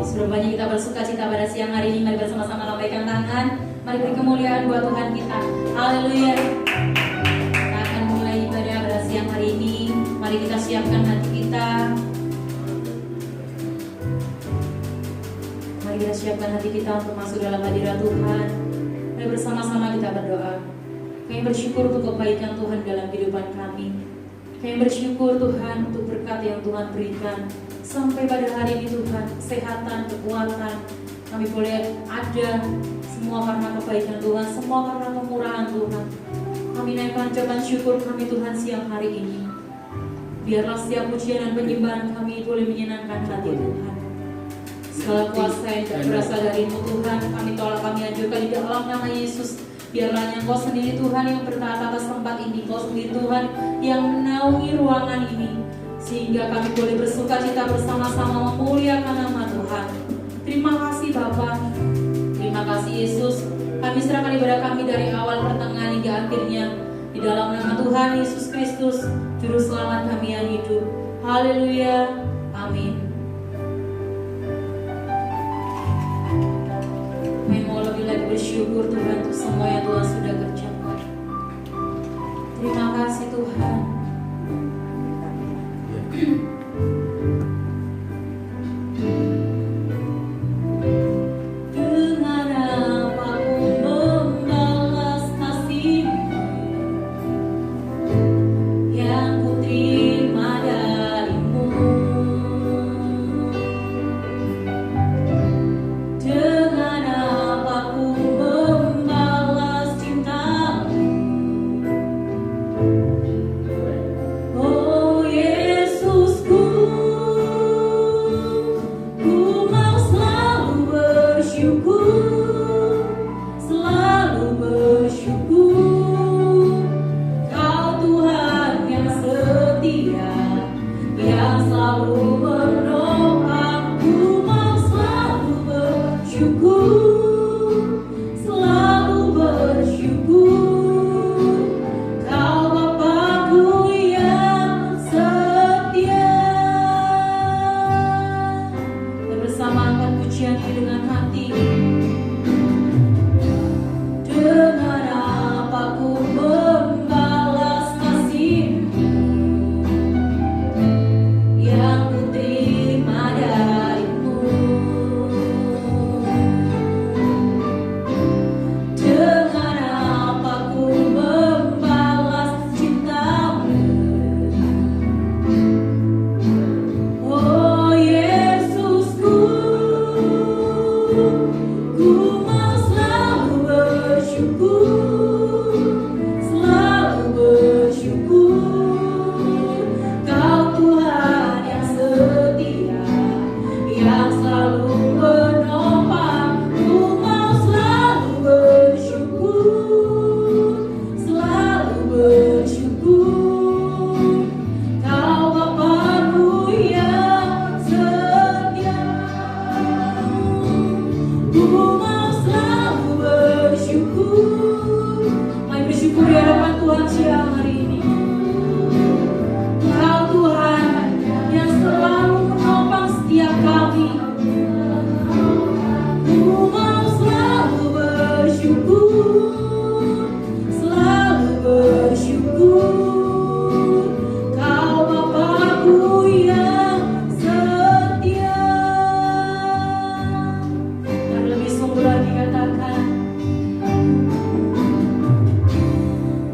Sudah banyak kita bersuka cita pada siang hari ini. Mari bersama-sama lambaikan tangan. Mari beri kemuliaan buat Tuhan kita. Haleluya. Kita akan mulai ibadah pada siang hari ini. Mari kita siapkan hati kita. Mari kita siapkan hati kita untuk masuk dalam hadirat Tuhan. Mari bersama-sama kita berdoa. Kami bersyukur untuk kebaikan Tuhan dalam kehidupan kami. Kami bersyukur Tuhan untuk berkat yang Tuhan berikan. Sampai pada hari ini Tuhan, kesehatan, kekuatan, kami boleh ada semua karena kebaikan Tuhan, semua karena kemurahan Tuhan. Kami naikkan ucapan syukur kami Tuhan siang hari ini. Biarlah setiap pujian dan penyembahan kami boleh menyenangkan hati Tuhan. Segala kuasa yang tidak berasal dari-Mu Tuhan, kami tolak, kami ajukan di dalam nama Yesus. Biarlah Engkau sendiri Tuhan yang bertata atas tempat ini, Engkau sendiri Tuhan yang menaungi ruangan ini, sehingga kami boleh bersuka cita bersama-sama memuliakan nama Tuhan. Terima kasih Bapa, terima kasih Yesus. Kami serahkan ibadah kami dari awal pertengahan hingga akhirnya di dalam nama Tuhan Yesus Kristus, Juru Selamat kami yang hidup. Haleluya, amin. Kami mau lebih lagi bersyukur Tuhan untuk semua yang Tuhan sudah kerjakan. Terima kasih Tuhan. Dengan apa ku membalas kasih-Mu yang ku terima dari-Mu. Dengan apa ku membalas cinta-Mu. Oh Yesusku, ku mau selalu bersyukur, selalu bersyukur. Kau Tuhan yang setia, yang selalu menopang. Ku mau selalu bersyukur, selalu bersyukur. Kau Bapa-Ku yang setia. Dan bersama angkat pujian dengan hati. Dengan apa ku membalas kasih-Mu yang ku terima dari-Mu. Dengan apa ku membalas cinta-Mu. Oh Yesusku, ku mau selalu bersyukur, selalu bersyukur. Kau Tuhan yang setia, yang selalu menopang. Ku mau selalu bersyukur, selalu bersyukur. Kau Bapa-Ku yang setia. Ku mau selalu bersyukur. Mari bersyukur di hadapan Tuhan siang hari ini. Kau Tuhan yang selalu menopang setiap kami. Ku mau selalu bersyukur, selalu bersyukur. Kau Bapa-Ku yang setia. Dan lebih sungguh lagi katakan,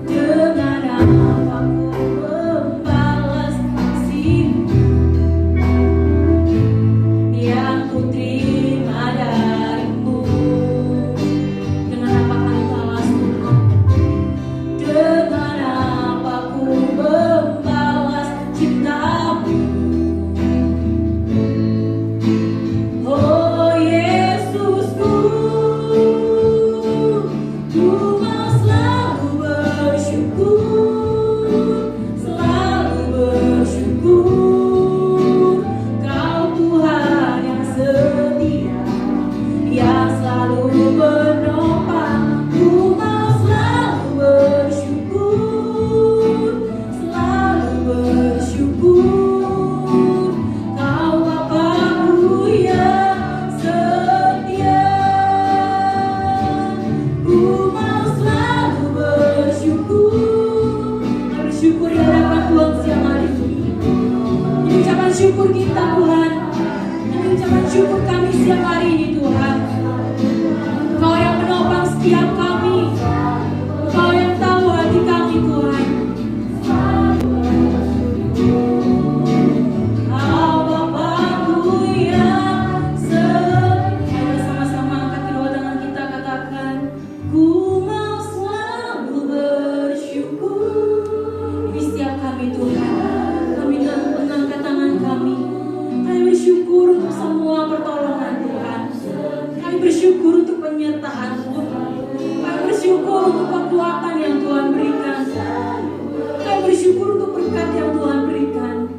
dengan apa ku membalas kasih-Mu yang ku terima dari-Mu. untuk kekuatan yang Tuhan berikan. Kami bersyukur untuk berkat yang Tuhan berikan.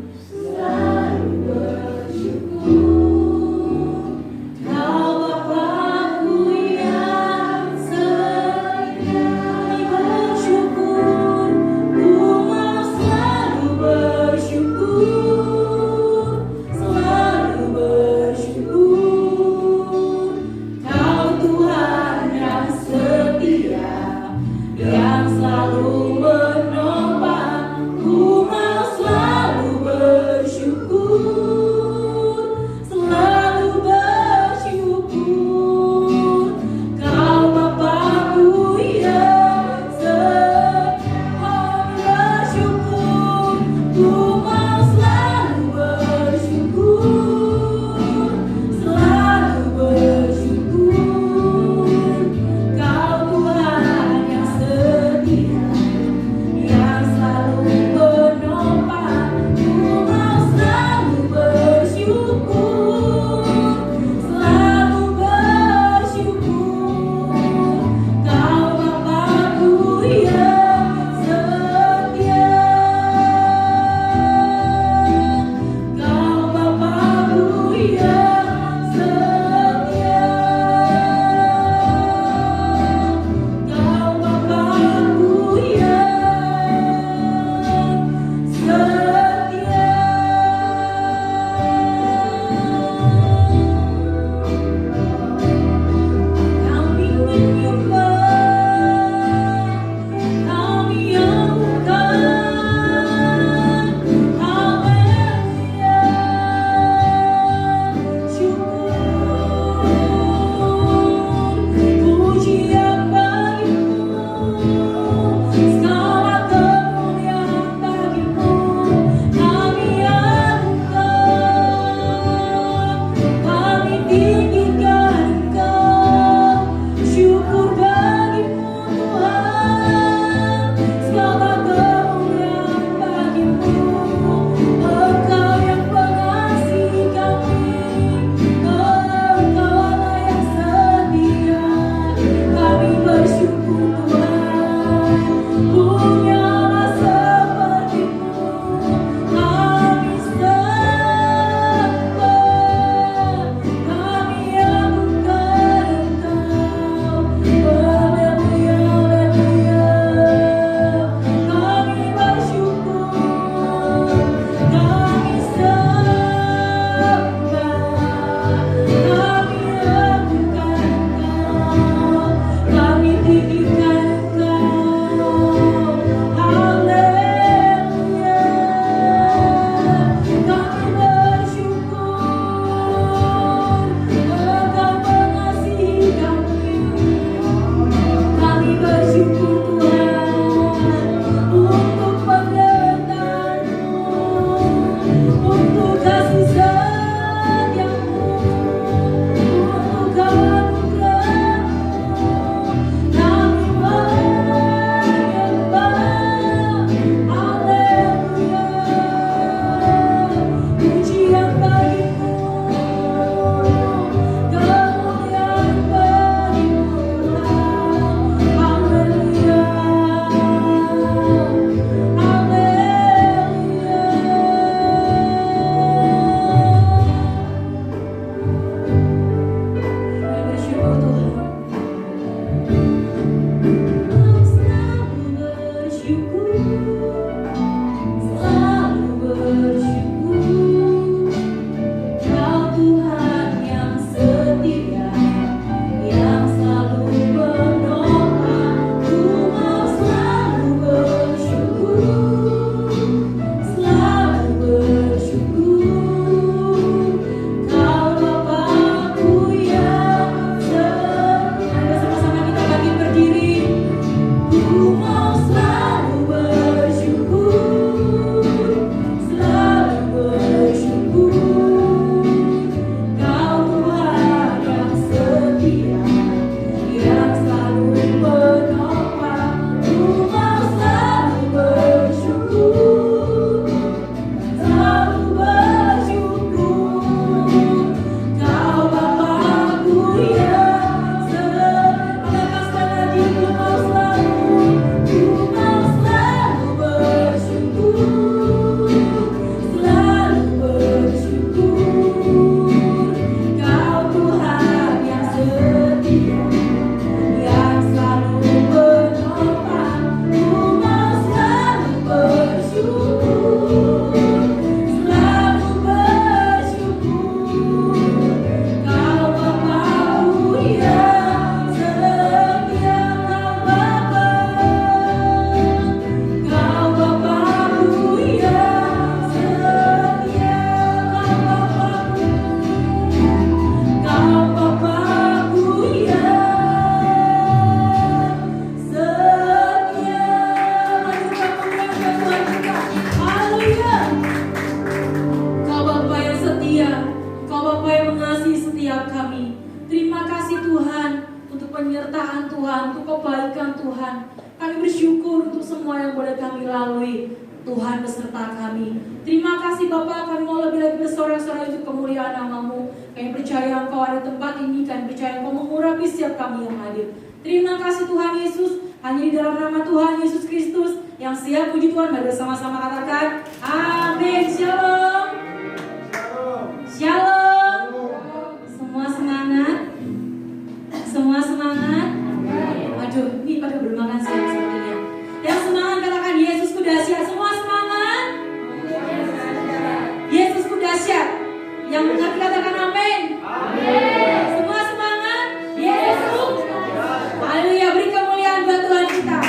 Kau Bapa-Ku yang setia. Kami bersyukur, ku mau selalu bersyukur, selalu bersyukur. Kau Tuhan yang setia, yang selalu setiap kami. Terima kasih Tuhan untuk penyertaan Tuhan, untuk kebaikan Tuhan. Kami bersyukur untuk semua yang boleh kami lalui. Tuhan beserta kami. Terima kasih Bapa, kami mau lebih lagi bersorak-sorai untuk kemuliaan nama-Mu. Kami percaya Engkau ada tempat ini, kami percaya Engkau mengurapi setiap kami yang hadir. Terima kasih Tuhan Yesus, hanya di dalam nama Tuhan Yesus Kristus yang siap. Puji Tuhan, mari bersama-sama katakan amin. Shalom. Shalom. Semua semangat. Semua semangat. Waduh, ini pada belum makan siang sepertinya. Yang semangat katakan Yesusku dahsyat. Semua semangat. Yesusku dahsyat. Yang mengerti katakan amin. Amin. Semua semangat. Yesus. Haleluya, beri kemuliaan buat Tuhan kita.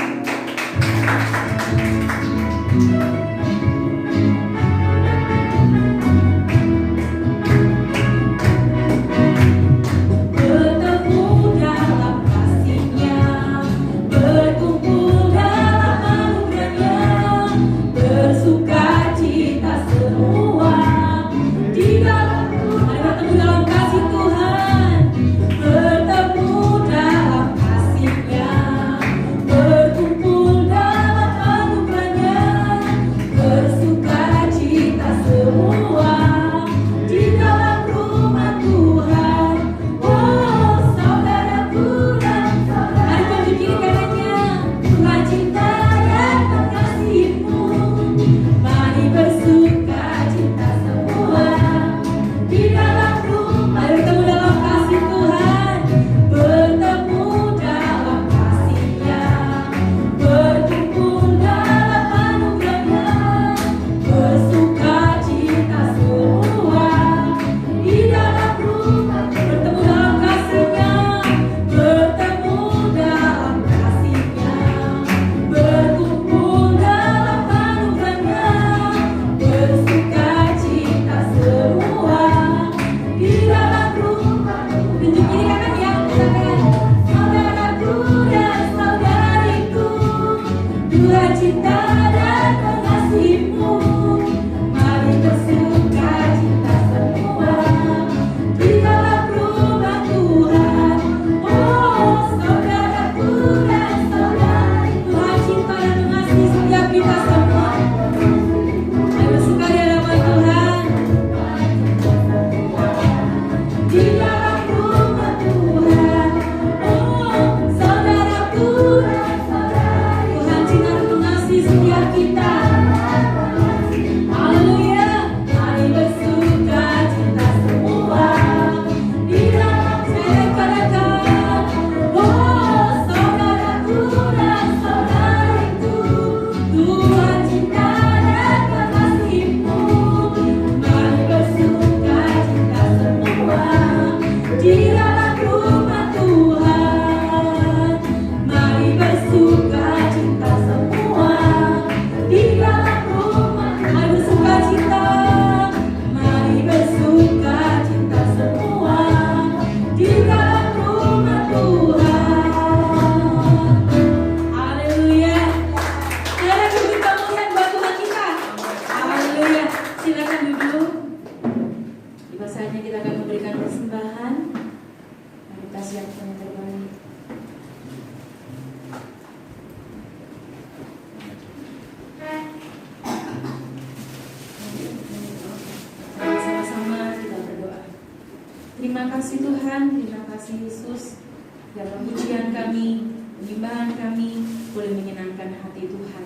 Terima kasih Tuhan, terima kasih Yesus. Dalam pujian kami, penyembahan kami boleh menyenangkan hati Tuhan.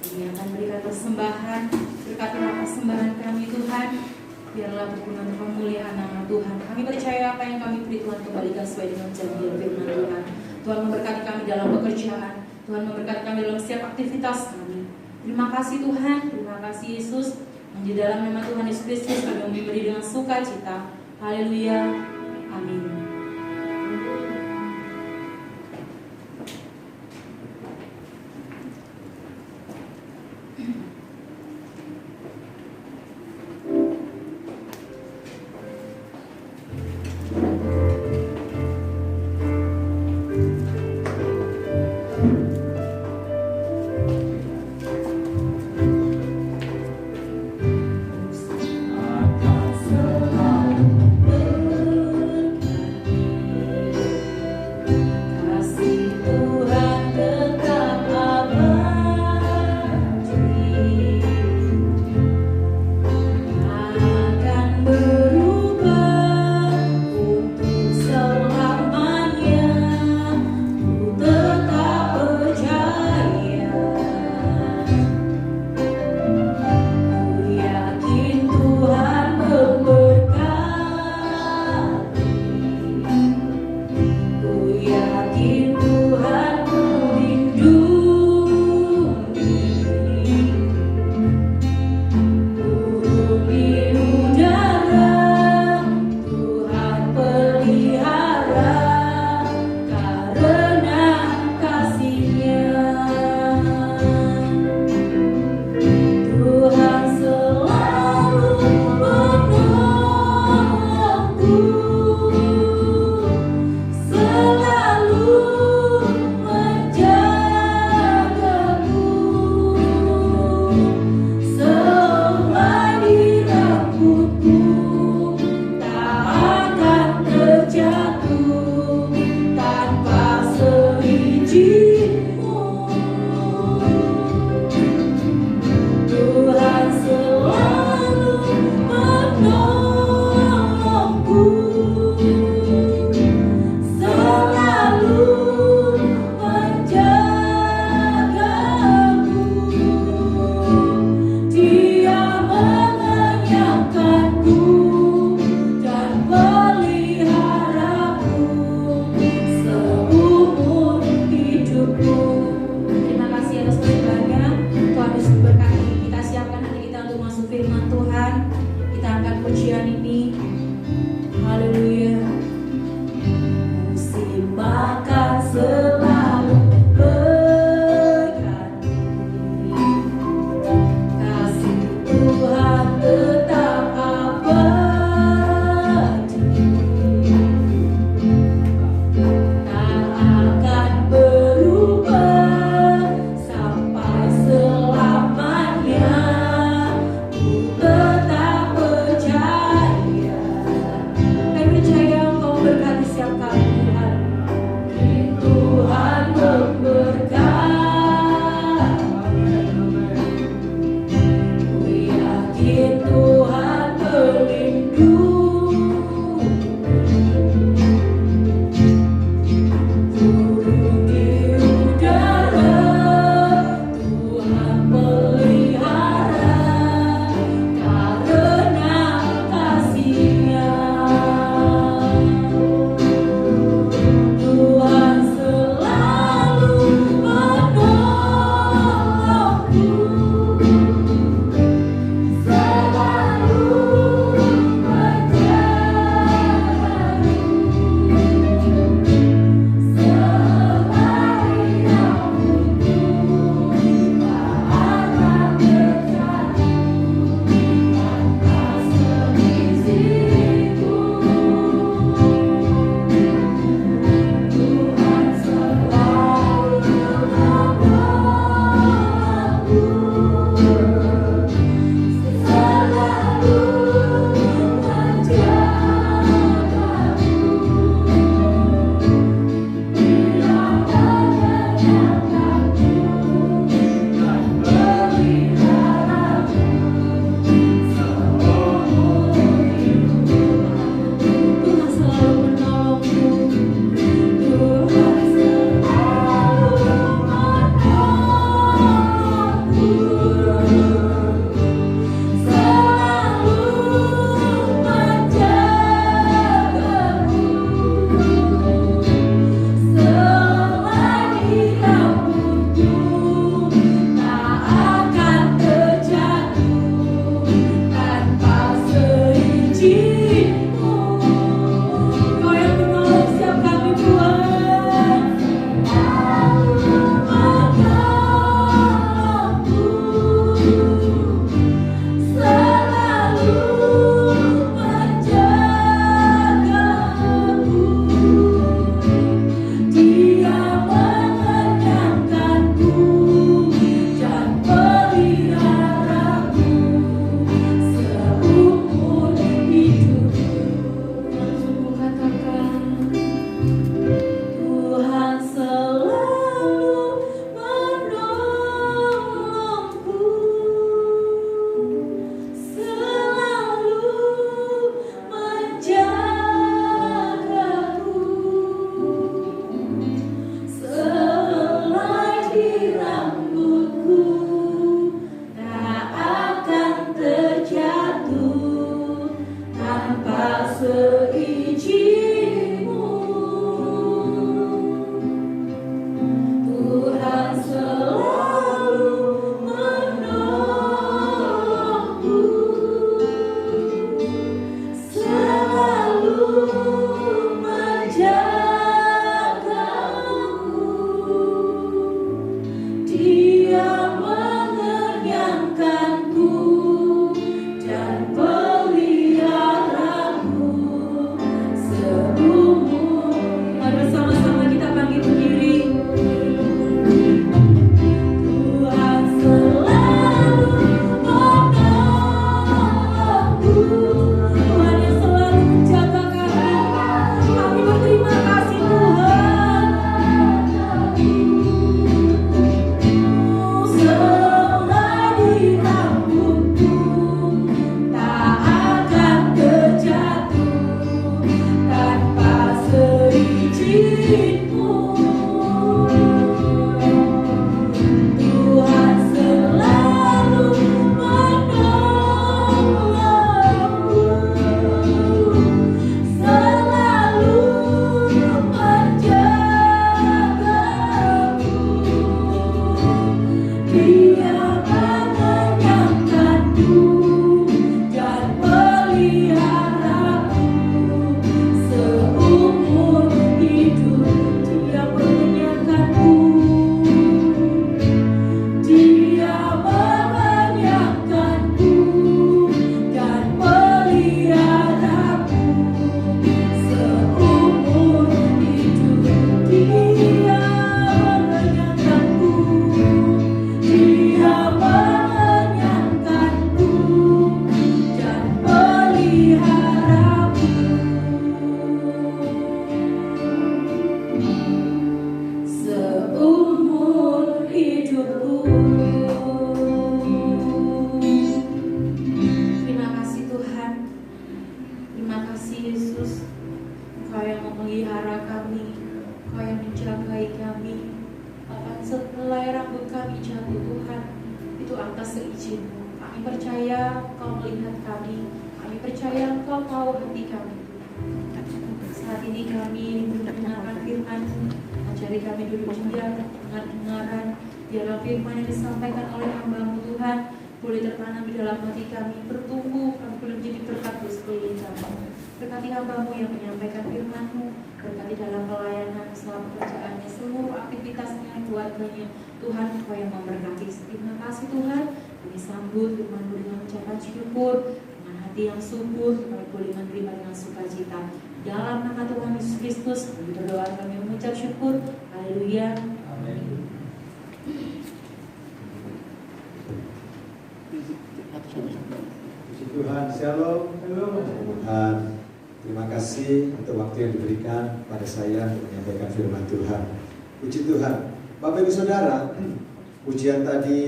Kami akan berikan persembahan, berkatilah persembahan kami Tuhan. Biarlah berguna untuk pemuliaan nama Tuhan. Kami percaya apa yang kami beri Tuhan kembalikan sesuai dengan janji firman Tuhan. Tuhan memberkati kami dalam pekerjaan, Tuhan memberkati kami dalam setiap aktivitas kami. Terima kasih Tuhan, terima kasih Yesus. Dan di dalam nama Tuhan Yesus Kristus kami memberi dengan sukacita. Haleluya, amin. Akan selalu Kau yang memelihara kami, Kau yang menjagai kami. Bahkan sehelai rambut kami jatuh Tuhan, itu atas seizin-Mu. Kami percaya Kau melihat kami percaya Kau tahu hati kami. Saat ini kami mendengarkan firman-Mu, ajari kami duduk diam, dengar-dengaran, biarlah firman yang disampaikan oleh hamba-Mu Tuhan boleh tertanam di dalam hati kami, bertumbuh, kami boleh menjadi berkat di sekeliling kami. Berkati hamba-Mu yang menyampaikan firman-Mu, berkati dalam pelayanan, selama pekerjaannya, seluruh aktivitasnya, keluarganya. Tuhan, Kau yang memberkati. Terima kasih Tuhan, kami sambut firman-Mu dengan ucapan syukur, dengan hati yang subur, kami boleh menerima dengan sukacita. Dalam nama Tuhan Yesus Kristus, kami berdoa, kami mengucap syukur. Haleluya. Amin. Puji Tuhan, shalom. Tuhan, terima kasih untuk waktu yang diberikan pada saya untuk menyampaikan firman Tuhan. Puji Tuhan. Bapak Ibu Saudara, pujian tadi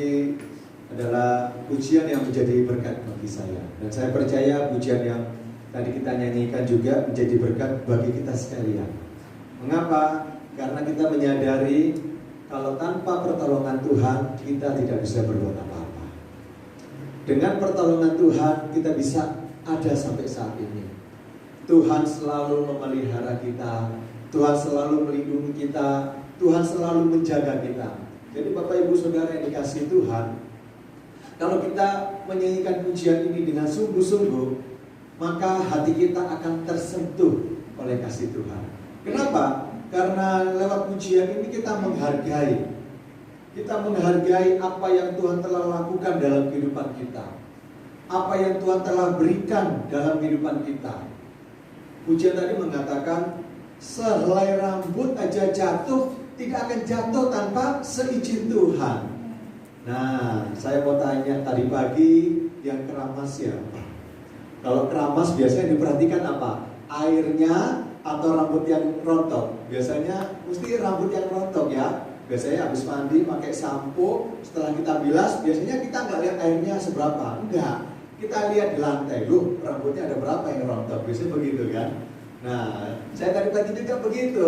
adalah pujian yang menjadi berkat bagi saya. Dan saya percaya pujian yang tadi kita nyanyikan juga menjadi berkat bagi kita sekalian. Mengapa? Karena kita menyadari kalau tanpa pertolongan Tuhan kita tidak bisa berbuat apa-apa. Dengan pertolongan Tuhan kita bisa ada sampai saat ini. Tuhan selalu memelihara kita, Tuhan selalu melindungi kita, Tuhan selalu menjaga kita. Jadi Bapak Ibu Saudara yang dikasihi Tuhan, kalau kita menyanyikan pujian ini dengan sungguh-sungguh, maka hati kita akan tersentuh oleh kasih Tuhan. Kenapa? Karena lewat pujian ini kita menghargai apa yang Tuhan telah lakukan dalam kehidupan kita, apa yang Tuhan telah berikan dalam kehidupan kita. Pujian tadi mengatakan, sehelai rambut aja jatuh, tidak akan jatuh tanpa seizin Tuhan. Nah, saya mau tanya, tadi pagi yang keramas siapa? Kalau keramas biasanya diperhatikan apa? Airnya atau rambut yang rontok? Biasanya mesti rambut yang rontok ya. Biasanya habis mandi pakai sampo, setelah kita bilas, biasanya kita nggak lihat airnya seberapa. Enggak, kita lihat di lantai, loh rambutnya ada berapa yang rontok. Biasanya begitu kan. Nah, saya tadi pagi juga begitu.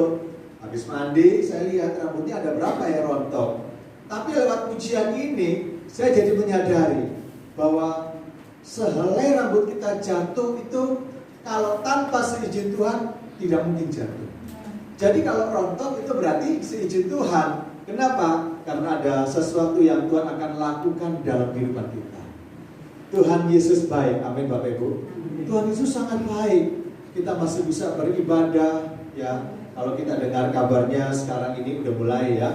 Habis mandi, saya lihat rambutnya ada berapa yang rontok. Tapi lewat pujian ini, saya jadi menyadari bahwa sehelai rambut kita jatuh itu kalau tanpa seizin Tuhan tidak mungkin jatuh. Jadi kalau rontok itu berarti seizin Tuhan. Kenapa? Karena ada sesuatu yang Tuhan akan lakukan dalam kehidupan kita. Tuhan Yesus baik, amin Bapak Ibu. Tuhan Yesus sangat baik. Kita masih bisa beribadah ya. Kalau kita dengar kabarnya sekarang ini udah mulai ya,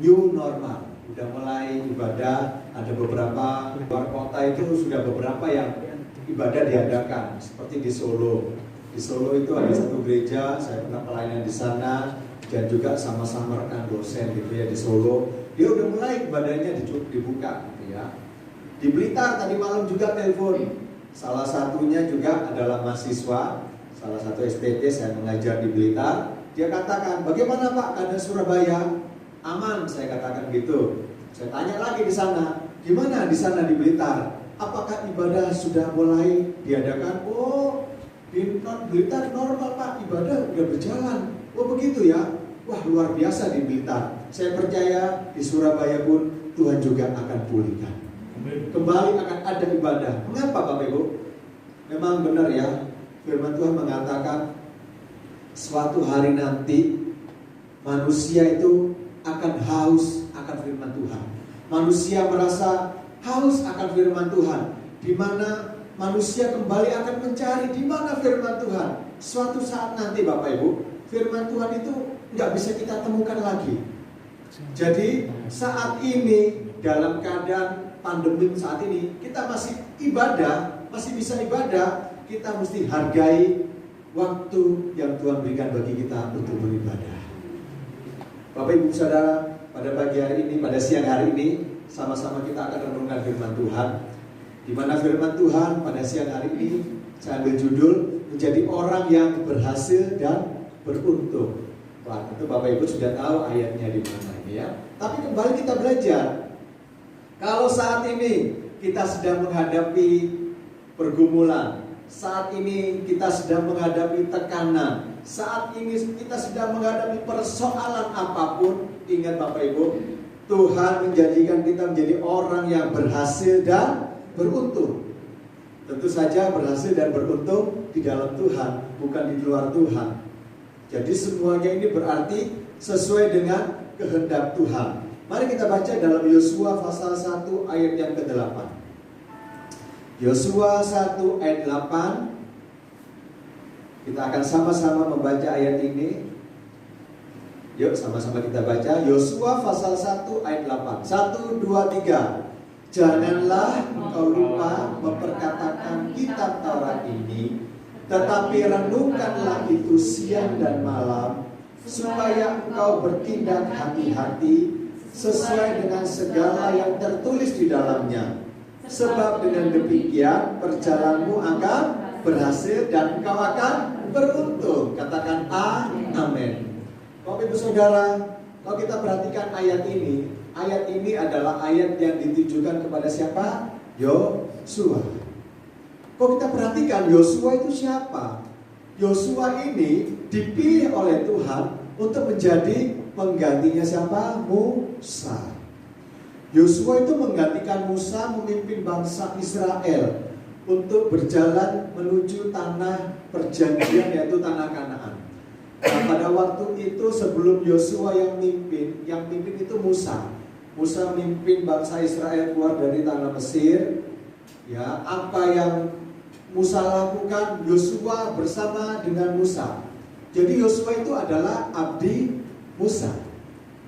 new normal, udah mulai ibadah. Ada beberapa luar kota itu sudah beberapa yang ibadah diadakan, seperti di Solo. Di Solo itu ada satu gereja, saya pernah pelayanan di sana dan juga sama-sama rekan dosen gitu ya di Solo. Dia udah mulai ibadahnya dibuka gitu ya. Di Blitar tadi malam juga telepon. Salah satunya juga adalah mahasiswa, salah satu STT saya mengajar di Blitar. Dia katakan, bagaimana Pak keadaan Surabaya? Aman, saya katakan gitu. Saya tanya lagi di sana, gimana di sana di Blitar? Apakah ibadah sudah mulai diadakan? Oh, di Blitar normal Pak, ibadah udah berjalan. Oh begitu ya? Wah luar biasa di Blitar. Saya percaya di Surabaya pun Tuhan juga akan pulihkan. Kembali akan ada ibadah. Mengapa Bapak Ibu? Memang benar ya, firman Tuhan mengatakan suatu hari nanti manusia itu akan haus akan firman Tuhan. Manusia merasa haus akan firman Tuhan, di mana manusia kembali akan mencari di mana firman Tuhan. Suatu saat nanti Bapak Ibu, firman Tuhan itu nggak bisa kita temukan lagi. Jadi saat ini dalam keadaan pandemi saat ini, kita masih ibadah, masih bisa ibadah. Kita mesti hargai waktu yang Tuhan berikan bagi kita untuk beribadah. Bapak Ibu Saudara, pada pagi hari ini, pada siang hari ini, sama-sama kita akan renungkan firman Tuhan. Di mana firman Tuhan pada siang hari ini saya ambil judul menjadi orang yang berhasil dan beruntung. Wah, tentu Bapak Ibu sudah tahu ayatnya di mana ini ya. Tapi kembali kita belajar. Kalau saat ini kita sedang menghadapi pergumulan, saat ini kita sedang menghadapi tekanan, saat ini kita sedang menghadapi persoalan apapun, ingat Bapak Ibu, Tuhan menjanjikan kita menjadi orang yang berhasil dan beruntung. Tentu saja berhasil dan beruntung di dalam Tuhan, bukan di luar Tuhan. Jadi semuanya ini berarti sesuai dengan kehendak Tuhan. Mari kita baca dalam Yosua pasal 1 ayat yang ke-8. Yosua 1 ayat 8. Kita akan sama-sama membaca ayat ini. Yuk sama-sama kita baca Yosua pasal 1 ayat 8. 1, 2, 3. Janganlah engkau lupa memperkatakan kitab Taurat ini, tetapi renungkanlah itu siang dan malam, supaya engkau bertindak hati-hati sesuai dengan segala yang tertulis di dalamnya. Sebab dengan demikian perjalananmu akan berhasil dan engkau akan beruntung. Katakan amin. Bapak Ibu Saudara, kalau kita perhatikan ayat ini adalah ayat yang ditujukan kepada siapa? Yosua. Kok kita perhatikan Yosua itu siapa? Yosua ini dipilih oleh Tuhan untuk menjadi penggantinya siapa? Musa. Yosua itu menggantikan Musa memimpin bangsa Israel untuk berjalan menuju tanah perjanjian, yaitu tanah Kanaan. Nah, pada waktu itu sebelum Yosua yang mimpin itu Musa. Musa mimpin bangsa Israel keluar dari tanah Mesir. Ya, apa yang Musa lakukan, Yosua bersama dengan Musa. Jadi Yosua itu adalah abdi Musa.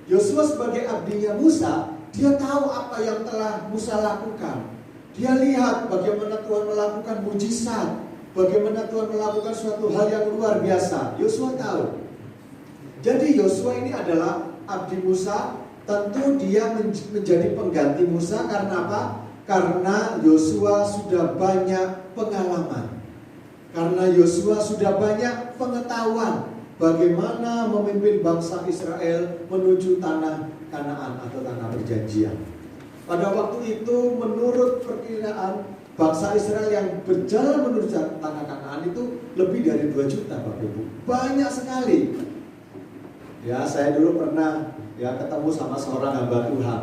Yosua sebagai abdinya Musa, dia tahu apa yang telah Musa lakukan. Dia lihat bagaimana Tuhan melakukan mujizat, bagaimana Tuhan melakukan suatu hal yang luar biasa. Yosua tahu. Jadi Yosua ini adalah abdi Musa. Tentu dia menjadi pengganti Musa karena apa? Karena Yosua sudah banyak pengalaman. Karena Yosua sudah banyak pengetahuan bagaimana memimpin bangsa Israel menuju tanah Kanaan atau tanah perjanjian. Pada waktu itu menurut perkiraan bangsa Israel yang berjalan menuju tanah Kanaan itu lebih dari 2 juta, Bapak Ibu. Banyak sekali. Ya, saya dulu pernah ketemu sama seorang hamba Tuhan.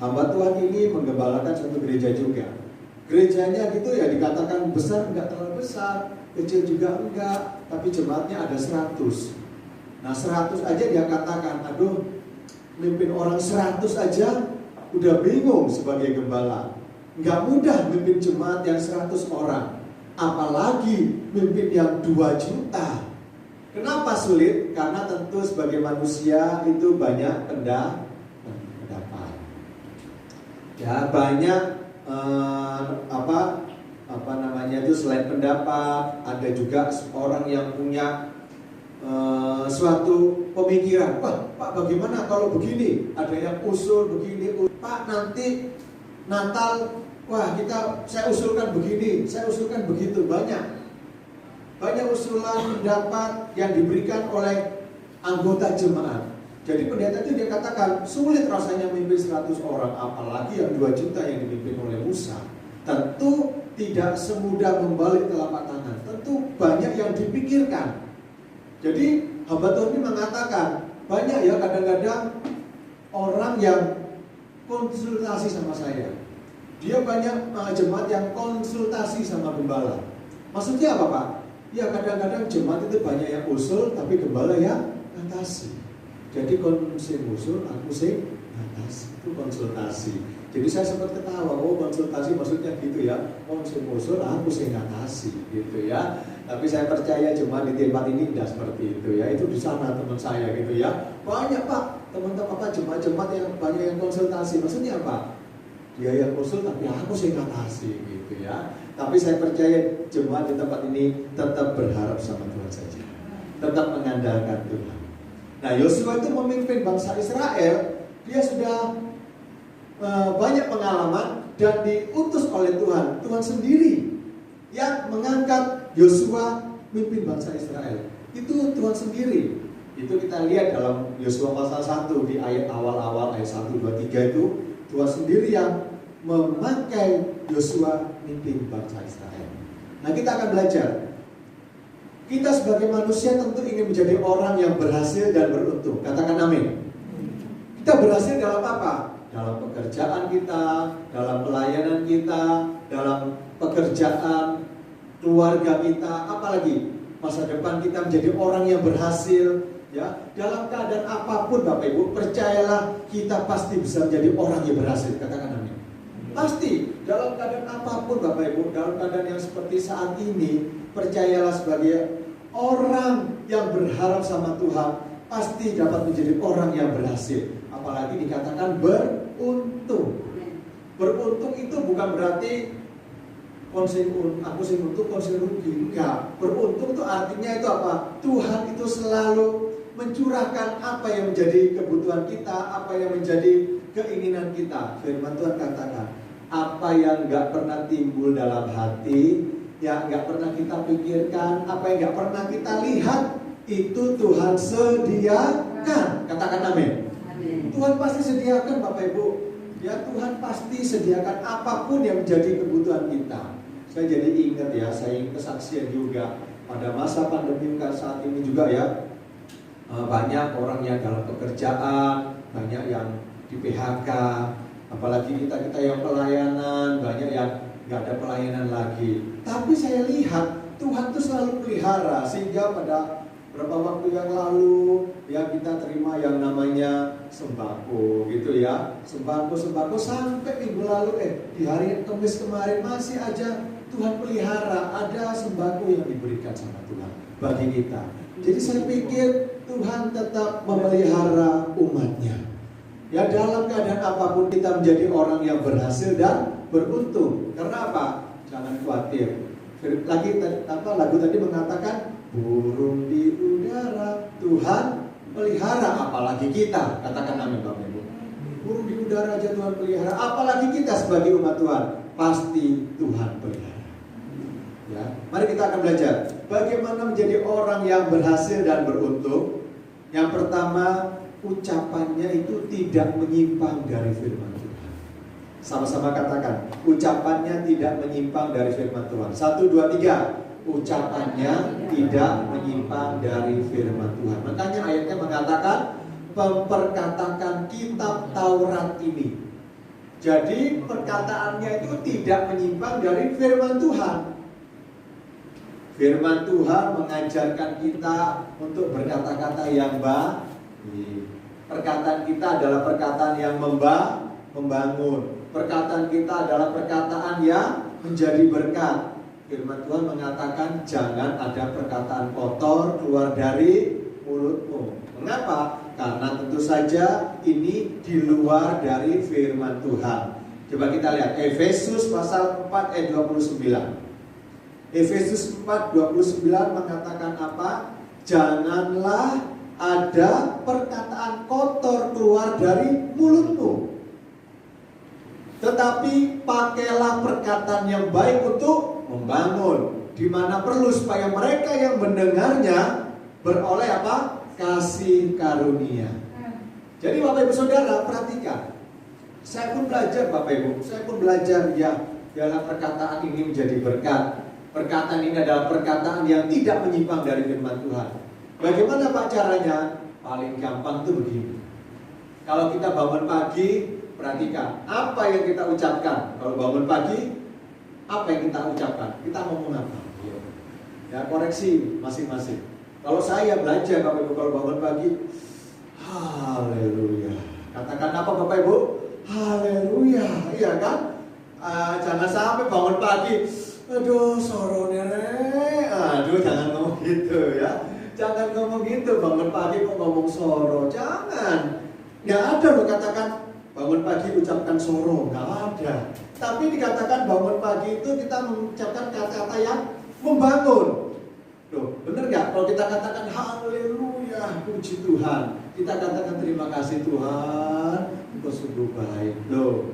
Hamba Tuhan ini menggembalakan suatu gereja juga. Gerejanya gitu ya dikatakan besar, enggak terlalu besar, kecil juga enggak, tapi jemaatnya ada 100. Nah 100 aja dia katakan, aduh, mimpin orang 100 aja udah bingung sebagai gembala. Enggak mudah mimpin jemaat yang 100 orang, apalagi mimpin yang 2 juta. Kenapa sulit? Karena tentu sebagai manusia itu banyak pendapat. Ya, banyak selain pendapat, ada juga orang yang punya suatu pemikiran. Wah, Pak, bagaimana kalau begini? Ada yang usul begini, Pak, nanti Natal, wah saya usulkan begini, saya usulkan begitu. Banyak usulan pendapat yang diberikan oleh anggota jemaat. Jadi pendeta itu dia katakan sulit rasanya memimpin 100 orang, apalagi yang 2 juta yang dipimpin oleh Musa. Tentu tidak semudah membalik telapak tangan. Tentu banyak yang dipikirkan. Jadi hamba Tuhan ini mengatakan banyak ya kadang-kadang orang yang konsultasi sama saya. Dia banyak jemaat yang konsultasi sama gembala. Maksudnya apa, Pak? Ya kadang-kadang jemaat itu banyak yang usul, tapi gembala yang ngatasi. Jadi konsul usul, aku sih ngatasi. Itu konsultasi. Jadi saya sempat ketawa, oh konsultasi maksudnya gitu ya. Konsul usul, aku sih ngatasi gitu ya. Tapi saya percaya jemaat di tempat ini tidak seperti itu ya. Itu di sana teman saya gitu ya. Banyak, Pak, teman-teman apa jemaat-jemaat yang banyak yang konsultasi. Maksudnya apa? Dia yang usul tapi aku sih ngatasi gitu ya. Tapi saya percaya jemaat di tempat ini tetap berharap sama Tuhan saja, tetap mengandalkan Tuhan. Nah, Yosua itu memimpin bangsa Israel. Dia sudah banyak pengalaman dan diutus oleh Tuhan. Tuhan sendiri yang mengangkat Yosua memimpin bangsa Israel. Itu Tuhan sendiri. Itu kita lihat dalam Yosua pasal 1 di ayat awal-awal ayat 1, 2, 3 itu Tuhan sendiri yang memakai Yosua memimpin bangsa Israel. Nah, kita akan belajar. Kita sebagai manusia tentu ingin menjadi orang yang berhasil dan beruntung. Katakan amin. Kita berhasil dalam apa? Dalam pekerjaan kita, dalam pelayanan kita, dalam pekerjaan keluarga kita, apalagi masa depan kita menjadi orang yang berhasil. Ya, dalam keadaan apapun Bapak Ibu, percayalah kita pasti bisa menjadi orang yang berhasil. Katakan amin. Pasti, dalam keadaan apapun Bapak Ibu, dalam keadaan yang seperti saat ini, percayalah sebagai orang yang berharap sama Tuhan, pasti dapat menjadi orang yang berhasil. Apalagi dikatakan beruntung. Beruntung itu bukan berarti aku sing untung, konsen rugi. Enggak. Beruntung itu artinya itu apa? Tuhan itu selalu mencurahkan apa yang menjadi kebutuhan kita, apa yang menjadi keinginan kita. Firman Tuhan katakan, apa yang enggak pernah timbul dalam hati, yang enggak pernah kita pikirkan, apa yang enggak pernah kita lihat, itu Tuhan sediakan. Katakan amin. Tuhan pasti sediakan Bapak Ibu. Ya, Tuhan pasti sediakan apapun yang menjadi kebutuhan kita. Saya jadi ingat ya, saya ingin kesaksian juga pada masa pandemi saat ini juga ya, banyak orang yang dalam pekerjaan, banyak yang di PHK, apalagi kita yang pelayanan, banyak yang nggak ada pelayanan lagi. Tapi saya lihat Tuhan tuh selalu pelihara, sehingga pada beberapa waktu yang lalu ya kita terima yang namanya sembako gitu ya, sembako sampai minggu lalu di hari Kamis kemarin masih aja Tuhan pelihara, ada sembako yang diberikan sama Tuhan bagi kita. Jadi saya pikir Tuhan tetap memelihara umatnya. Ya, dalam keadaan apapun kita menjadi orang yang berhasil dan beruntung. Karena apa? Jangan khawatir. Lagu tadi mengatakan burung di udara Tuhan pelihara, apalagi kita. Katakan amin Bapak Ibu. Burung di udara aja Tuhan pelihara, apalagi kita sebagai umat Tuhan. Pasti Tuhan pelihara. Ya, mari kita akan belajar bagaimana menjadi orang yang berhasil dan beruntung. Yang pertama, ucapannya itu tidak menyimpang dari firman Tuhan. Sama-sama katakan, ucapannya tidak menyimpang dari firman Tuhan. 1, 2, 3. Ucapannya tidak menyimpang dari firman Tuhan. Makanya ayatnya mengatakan, memperkatakan kitab Taurat ini. Jadi perkataannya itu tidak menyimpang dari firman Tuhan. Firman Tuhan mengajarkan kita untuk berkata-kata yang baik. Perkataan kita adalah perkataan yang membangun. Perkataan kita adalah perkataan yang menjadi berkat. Firman Tuhan mengatakan jangan ada perkataan kotor keluar dari mulutmu. Mengapa? Karena tentu saja ini di luar dari firman Tuhan. Coba kita lihat Efesus pasal 4 ayat 29. Efesus 4:29 mengatakan apa? Janganlah ada perkataan kotor keluar dari mulutmu, tetapi pakailah perkataan yang baik untuk membangun, di mana perlu supaya mereka yang mendengarnya beroleh apa? Kasih karunia. Jadi Bapak Ibu Saudara perhatikan, saya pun belajar Bapak Ibu, saya pun belajar ya, dalam perkataan ini menjadi berkat. Perkataan ini adalah perkataan yang tidak menyimpang dari firman Tuhan. Bagaimana Pak caranya? Paling gampang tuh begini. Kalau kita bangun pagi, perhatikan apa yang kita ucapkan. Kalau bangun pagi, apa yang kita ucapkan? Kita ngomong apa? Ya, koreksi masing-masing. Kalau saya belajar Bapak Ibu, kalau bangun pagi, haleluya. Katakan apa Bapak Ibu? Haleluya. Iya kan? Jangan sampai bangun pagi, aduh sorone, aduh jangan ngomong gitu ya. Jangan ngomong gitu, bangun pagi kok ngomong soro. Jangan. Nggak ada loh katakan bangun pagi ucapkan soro, nggak ada. Tapi dikatakan bangun pagi itu kita mengucapkan kata-kata yang membangun. Loh, bener nggak? Kalau kita katakan haleluya, puji Tuhan, kita katakan terima kasih Tuhan, Engkau sungguh baik. Loh,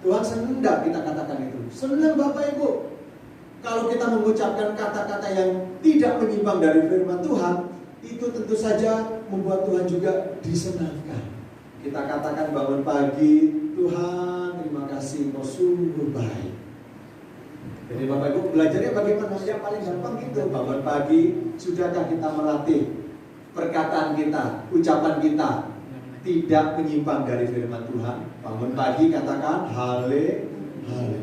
Tuhan senang nggak kita katakan itu? Senang Bapak Ibu. Kalau kita mengucapkan kata-kata yang tidak menyimpang dari firman Tuhan, itu tentu saja membuat Tuhan juga disenangkan. Kita katakan bangun pagi, Tuhan terima kasih Engkau sungguh baik. Jadi Bapak Ibu belajarnya bagaimana? Yang paling gampang itu bangun pagi, sudahkah kita melatih perkataan kita, ucapan kita tidak menyimpang dari firman Tuhan. Bangun pagi katakan haleluya.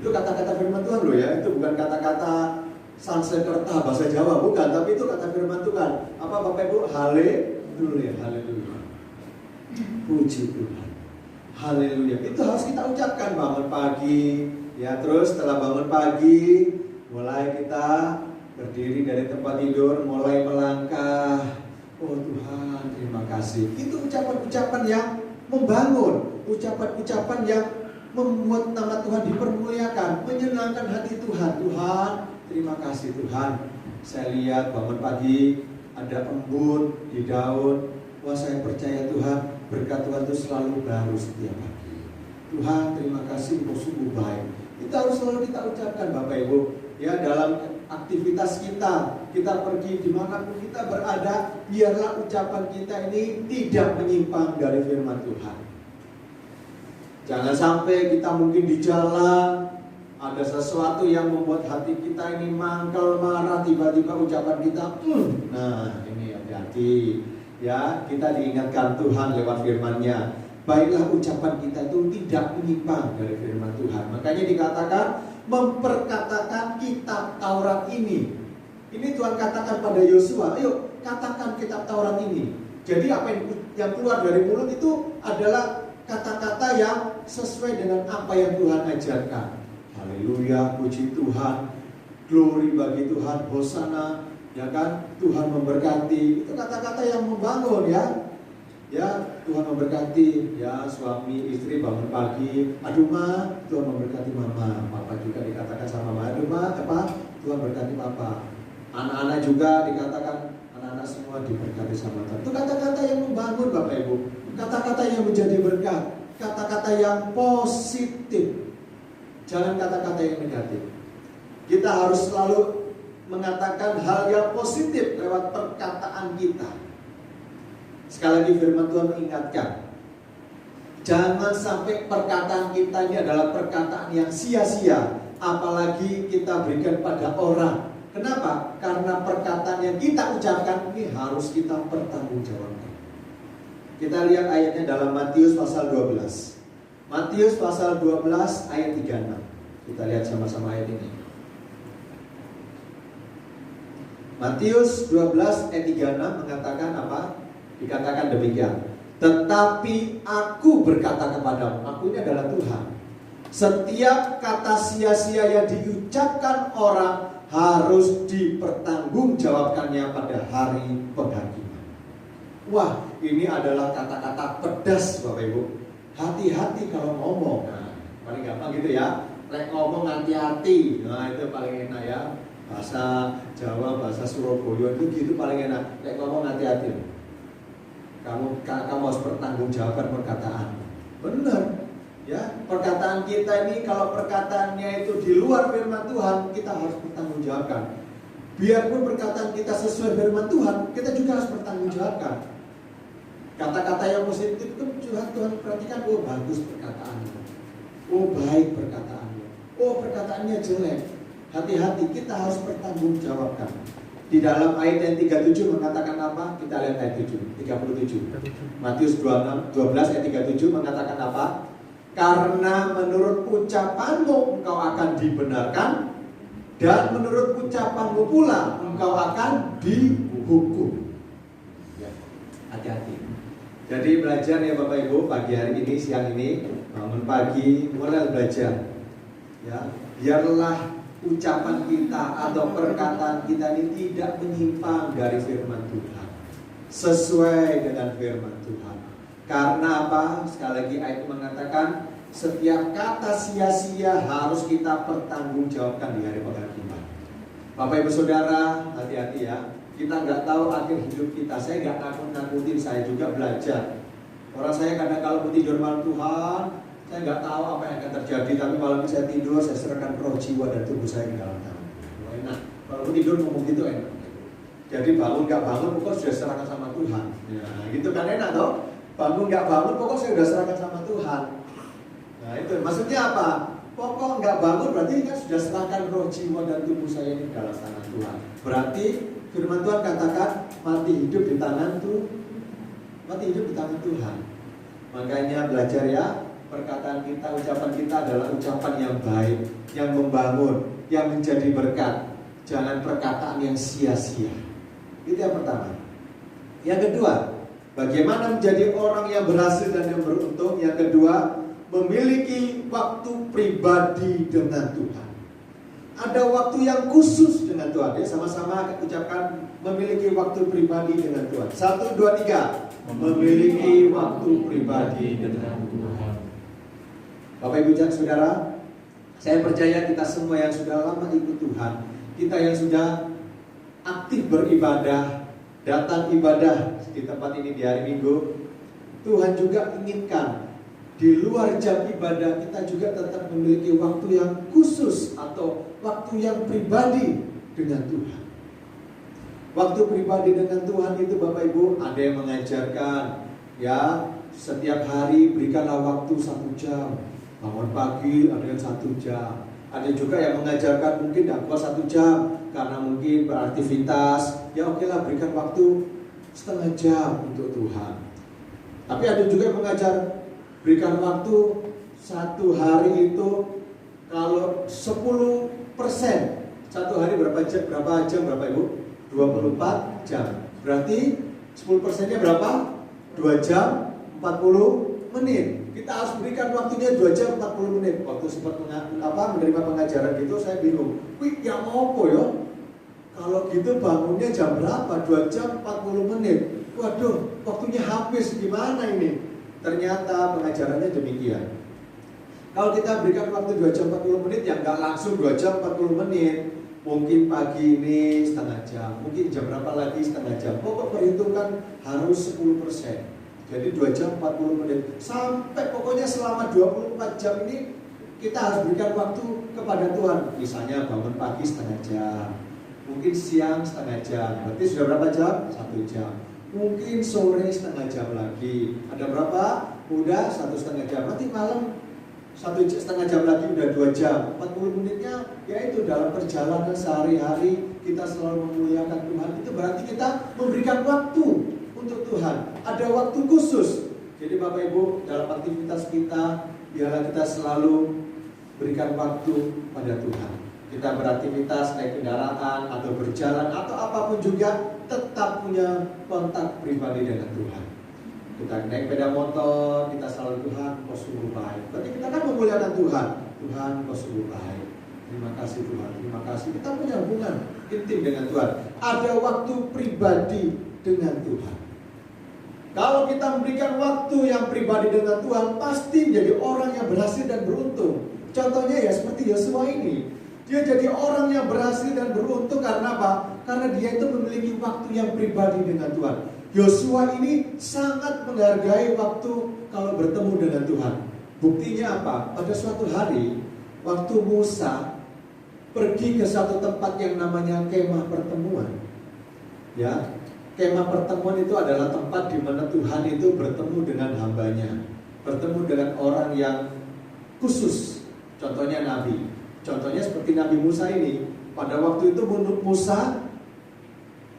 Itu kata-kata firman Tuhan loh ya, itu bukan kata-kata Sanskerta bahasa Jawa, bukan, tapi itu kata firman Tuhan. Apa Bapak Ibu? Haleluya, haleluya. Puji Tuhan. Haleluya. Itu harus kita ucapkan bangun pagi. Ya, terus setelah bangun pagi, mulai kita berdiri dari tempat tidur, mulai melangkah. Oh Tuhan, terima kasih. Itu ucapan-ucapan yang membangun, ucapan-ucapan yang membuat nama Tuhan dipermuliakan, menyenangkan hati Tuhan. Tuhan, terima kasih Tuhan. Saya lihat bangun pagi ada embun di daun. Wah, saya percaya Tuhan, berkat Tuhan itu selalu baru setiap pagi. Tuhan, terima kasih, Engkau sungguh baik. Itu harus selalu kita ucapkan Bapak Ibu. Ya, dalam aktivitas kita pergi dimanapun kita berada, biarlah ucapan kita ini tidak menyimpang dari firman Tuhan. Jangan sampai kita mungkin di jalan ada sesuatu yang membuat hati kita ini mangkel, marah, tiba-tiba ucapan kita, nah ini hati-hati. Ya, kita diingatkan Tuhan lewat firman-Nya. Baiklah ucapan kita itu tidak menyimpang dari firman Tuhan. Makanya dikatakan memperkatakan kitab Taurat ini. Ini Tuhan katakan pada Yosua, ayo katakan kitab Taurat ini. Jadi apa yang keluar dari mulut itu adalah kata-kata yang sesuai dengan apa yang Tuhan ajarkan. Haleluya, puji Tuhan, glory bagi Tuhan, hosana, ya kan? Tuhan memberkati. Itu kata-kata yang membangun ya. Ya, Tuhan memberkati. Ya, suami istri bangun pagi, aduh ma, Tuhan memberkati mama. Papa juga dikatakan sama mama, aduh ma, apa? Tuhan berkati papa. Anak-anak juga dikatakan, anak-anak semua diberkati sama Tuhan. Itu kata-kata yang membangun Bapak Ibu. Kata-kata yang menjadi berkat, kata-kata yang positif. Jangan kata-kata yang negatif. Kita harus selalu mengatakan hal yang positif lewat perkataan kita. Sekali lagi firman Tuhan mengingatkan, jangan sampai perkataan kita ini adalah perkataan yang sia-sia, apalagi kita berikan pada orang. Kenapa? Karena perkataan yang kita ucapkan ini harus kita pertanggungjawabkan. Kita lihat ayatnya dalam Matius pasal 12. Matius pasal 12 ayat 36. Kita lihat sama-sama ayat ini. Matius 12 ayat 36 mengatakan apa? Dikatakan demikian. Tetapi aku berkata kepadamu, aku ini adalah Tuhan. Setiap kata sia-sia yang diucapkan orang harus dipertanggungjawabkannya pada hari penghakiman. Wah, ini adalah kata-kata pedas Bapak Ibu. Hati-hati kalau ngomong. Nah, paling gampang gitu ya. Lek ngomong hati-hati. Nah, itu paling enak ya. Bahasa Jawa, bahasa Surabaya itu gitu paling enak. Lek ngomong hati-hati. Kamu harus bertanggungjawabkan perkataan. Benar. Ya, perkataan kita ini kalau perkataannya itu di luar firman Tuhan, kita harus bertanggungjawabkan. Biarpun perkataan kita sesuai firman Tuhan, kita juga harus bertanggungjawabkan. Kata-kata yang positif itu Tuhan perhatikan, oh bagus perkataannya, oh baik perkataannya, oh perkataannya jelek. Hati-hati, kita harus bertanggungjawabkan. Di dalam ayat yang 37 mengatakan apa? Kita lihat ayat 37. Matius 12 ayat 37 mengatakan apa? Karena menurut ucapanmu engkau akan dibenarkan, dan menurut ucapanmu pula engkau akan dihukum. Ya, hati-hati. Jadi belajar ya Bapak Ibu, pagi hari ini, siang ini, bangun pagi, mulai belajar. Ya, biarlah ucapan kita atau perkataan kita ini tidak menyimpang dari firman Tuhan, sesuai dengan firman Tuhan. Karena apa? Sekali lagi ayat mengatakan setiap kata sia-sia harus kita pertanggungjawabkan di hari penghakiman. Bapak Ibu Saudara, hati-hati ya. Kita nggak tahu akhir hidup kita. Saya nggak nakut-nakutin, saya juga belajar. Orang saya kadang kalau mau tidur malam, Tuhan, saya nggak tahu apa yang akan terjadi. Tapi malam saya tidur, saya serahkan roh, jiwa dan tubuh saya ke dalam tangan. Enak. Kalau mau tidur ngomong gitu enak. Jadi bangun nggak bangun, pokoknya sudah serahkan sama Tuhan. Ya, gitu kan enak toh? Bangun nggak bangun, pokoknya saya sudah serahkan sama Tuhan. Nah itu maksudnya apa? pokok nggak bangun berarti kan sudah serahkan roh, jiwa, dan tubuh saya ini dalam tangan Tuhan. Berarti firman Tuhan katakan mati hidup di tangan Tuhan. Makanya belajar ya, perkataan kita, ucapan kita adalah ucapan yang baik, yang membangun, yang menjadi berkat. Jangan perkataan yang sia-sia. Itu yang pertama. Yang kedua, bagaimana menjadi orang yang berhasil dan yang beruntung? Yang kedua, memiliki waktu pribadi dengan Tuhan. Ada waktu yang khusus dengan Tuhan. Ya, sama-sama ucapkan memiliki waktu pribadi dengan Tuhan. 1, 2, 3. Memiliki waktu pribadi dengan Tuhan. Bapak Ibu dan Saudara, saya percaya kita semua yang sudah lama ikut Tuhan, kita yang sudah aktif beribadah, datang ibadah di tempat ini di hari Minggu, Tuhan juga inginkan di luar jam ibadah kita juga tetap memiliki waktu yang khusus atau waktu yang pribadi dengan Tuhan. Waktu pribadi dengan Tuhan itu Bapak Ibu, ada yang mengajarkan ya, setiap hari berikanlah waktu 1 jam. Bangun pagi ada yang 1 jam. Ada juga yang mengajarkan mungkin dakwah 1 jam karena mungkin beraktivitas. Ya oke lah, berikan waktu setengah jam untuk Tuhan. Tapi ada juga yang mengajar berikan waktu 1 hari itu kalau 10%. 1 hari berapa jam Bapak Ibu? 24 jam. Berarti 10%-nya berapa? 2 jam 40 menit. Kita harus berikan waktunya 2 jam 40 menit. Waktu sempat menerima pengajaran gitu saya bingung. Wih, yang apa ya? Kalau gitu bangunnya jam berapa? 2 jam 40 menit. Waduh, waktunya habis, gimana ini? Ternyata pengajarannya demikian. Kalau kita berikan waktu 2 jam 40 menit, ya nggak langsung 2 jam 40 menit. Mungkin pagi ini setengah jam, mungkin jam berapa lagi setengah jam. Pokok perhitungkan harus 10%. Jadi 2 jam 40 menit. Sampai pokoknya selama 24 jam ini kita harus berikan waktu kepada Tuhan. Misalnya bangun pagi setengah jam, mungkin siang setengah jam. Berarti sudah berapa jam? 1 jam. Mungkin sore setengah jam lagi. Ada berapa? Udah 1,5 jam. Nanti malam 1,5 jam lagi udah 2 jam. 40 menitnya yaitu dalam perjalanan sehari-hari kita selalu memuliakan Tuhan. Itu berarti kita memberikan waktu untuk Tuhan. Ada waktu khusus. Jadi Bapak Ibu, dalam aktivitas kita biarlah kita selalu berikan waktu pada Tuhan. Kita beraktivitas naik kendaraan atau berjalan atau apapun juga tetap punya kontak pribadi dengan Tuhan. Kita naik sepeda motor, kita selalu Tuhan, Kau sungguh baik. Berarti kita kan memuliakan Tuhan. Tuhan, Kau sungguh baik. Terima kasih Tuhan, terima kasih. Kita punya hubungan intim dengan Tuhan. Ada waktu pribadi dengan Tuhan. Kalau kita memberikan waktu yang pribadi dengan Tuhan, pasti menjadi orang yang berhasil dan beruntung. Contohnya ya seperti Yosua ini. Dia jadi orang yang berhasil dan beruntung karena apa? Karena dia itu memiliki waktu yang pribadi dengan Tuhan. Yosua ini sangat menghargai waktu kalau bertemu dengan Tuhan. Buktinya apa? Pada suatu hari, waktu Musa pergi ke satu tempat yang namanya kemah pertemuan. Ya, kemah pertemuan itu adalah tempat di mana Tuhan itu bertemu dengan hambanya, bertemu dengan orang yang khusus. Contohnya Nabi. Contohnya seperti Nabi Musa ini. Pada waktu itu Musa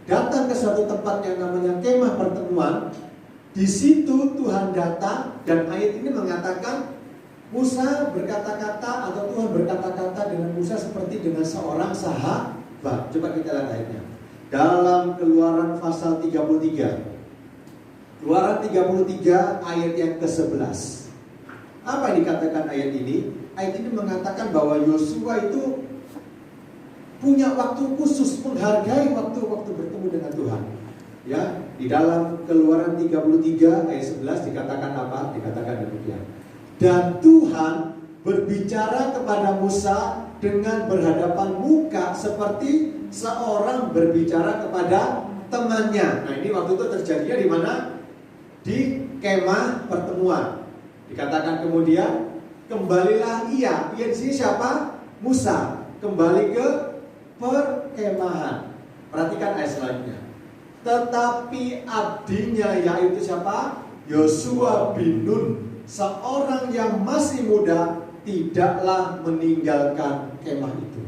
datang ke suatu tempat yang namanya kemah pertemuan. Di situ Tuhan datang dan ayat ini mengatakan Musa berkata-kata atau Tuhan berkata-kata dengan Musa seperti dengan seorang sahabat. Coba kita lihat ayatnya. Dalam Keluaran pasal 33. Keluaran 33 ayat yang ke-11. Apa yang dikatakan ayat ini? Ayat ini mengatakan bahwa Yosua itu punya waktu khusus, menghargai waktu-waktu bertemu dengan Tuhan. Ya, di dalam Keluaran 33 ayat 11 dikatakan apa? Dikatakan demikian. Dan Tuhan berbicara kepada Musa dengan berhadapan muka seperti seorang berbicara kepada temannya. Nah, ini waktu itu terjadinya di mana? Di kemah pertemuan. Dikatakan kemudian, kembalilah ia. Ia di sini siapa? Musa. Kembali ke perkemahan. Perhatikan ayat selanjutnya. Tetapi abdinya yaitu siapa? Yosua bin Nun, seorang yang masih muda, tidaklah meninggalkan kemah itu.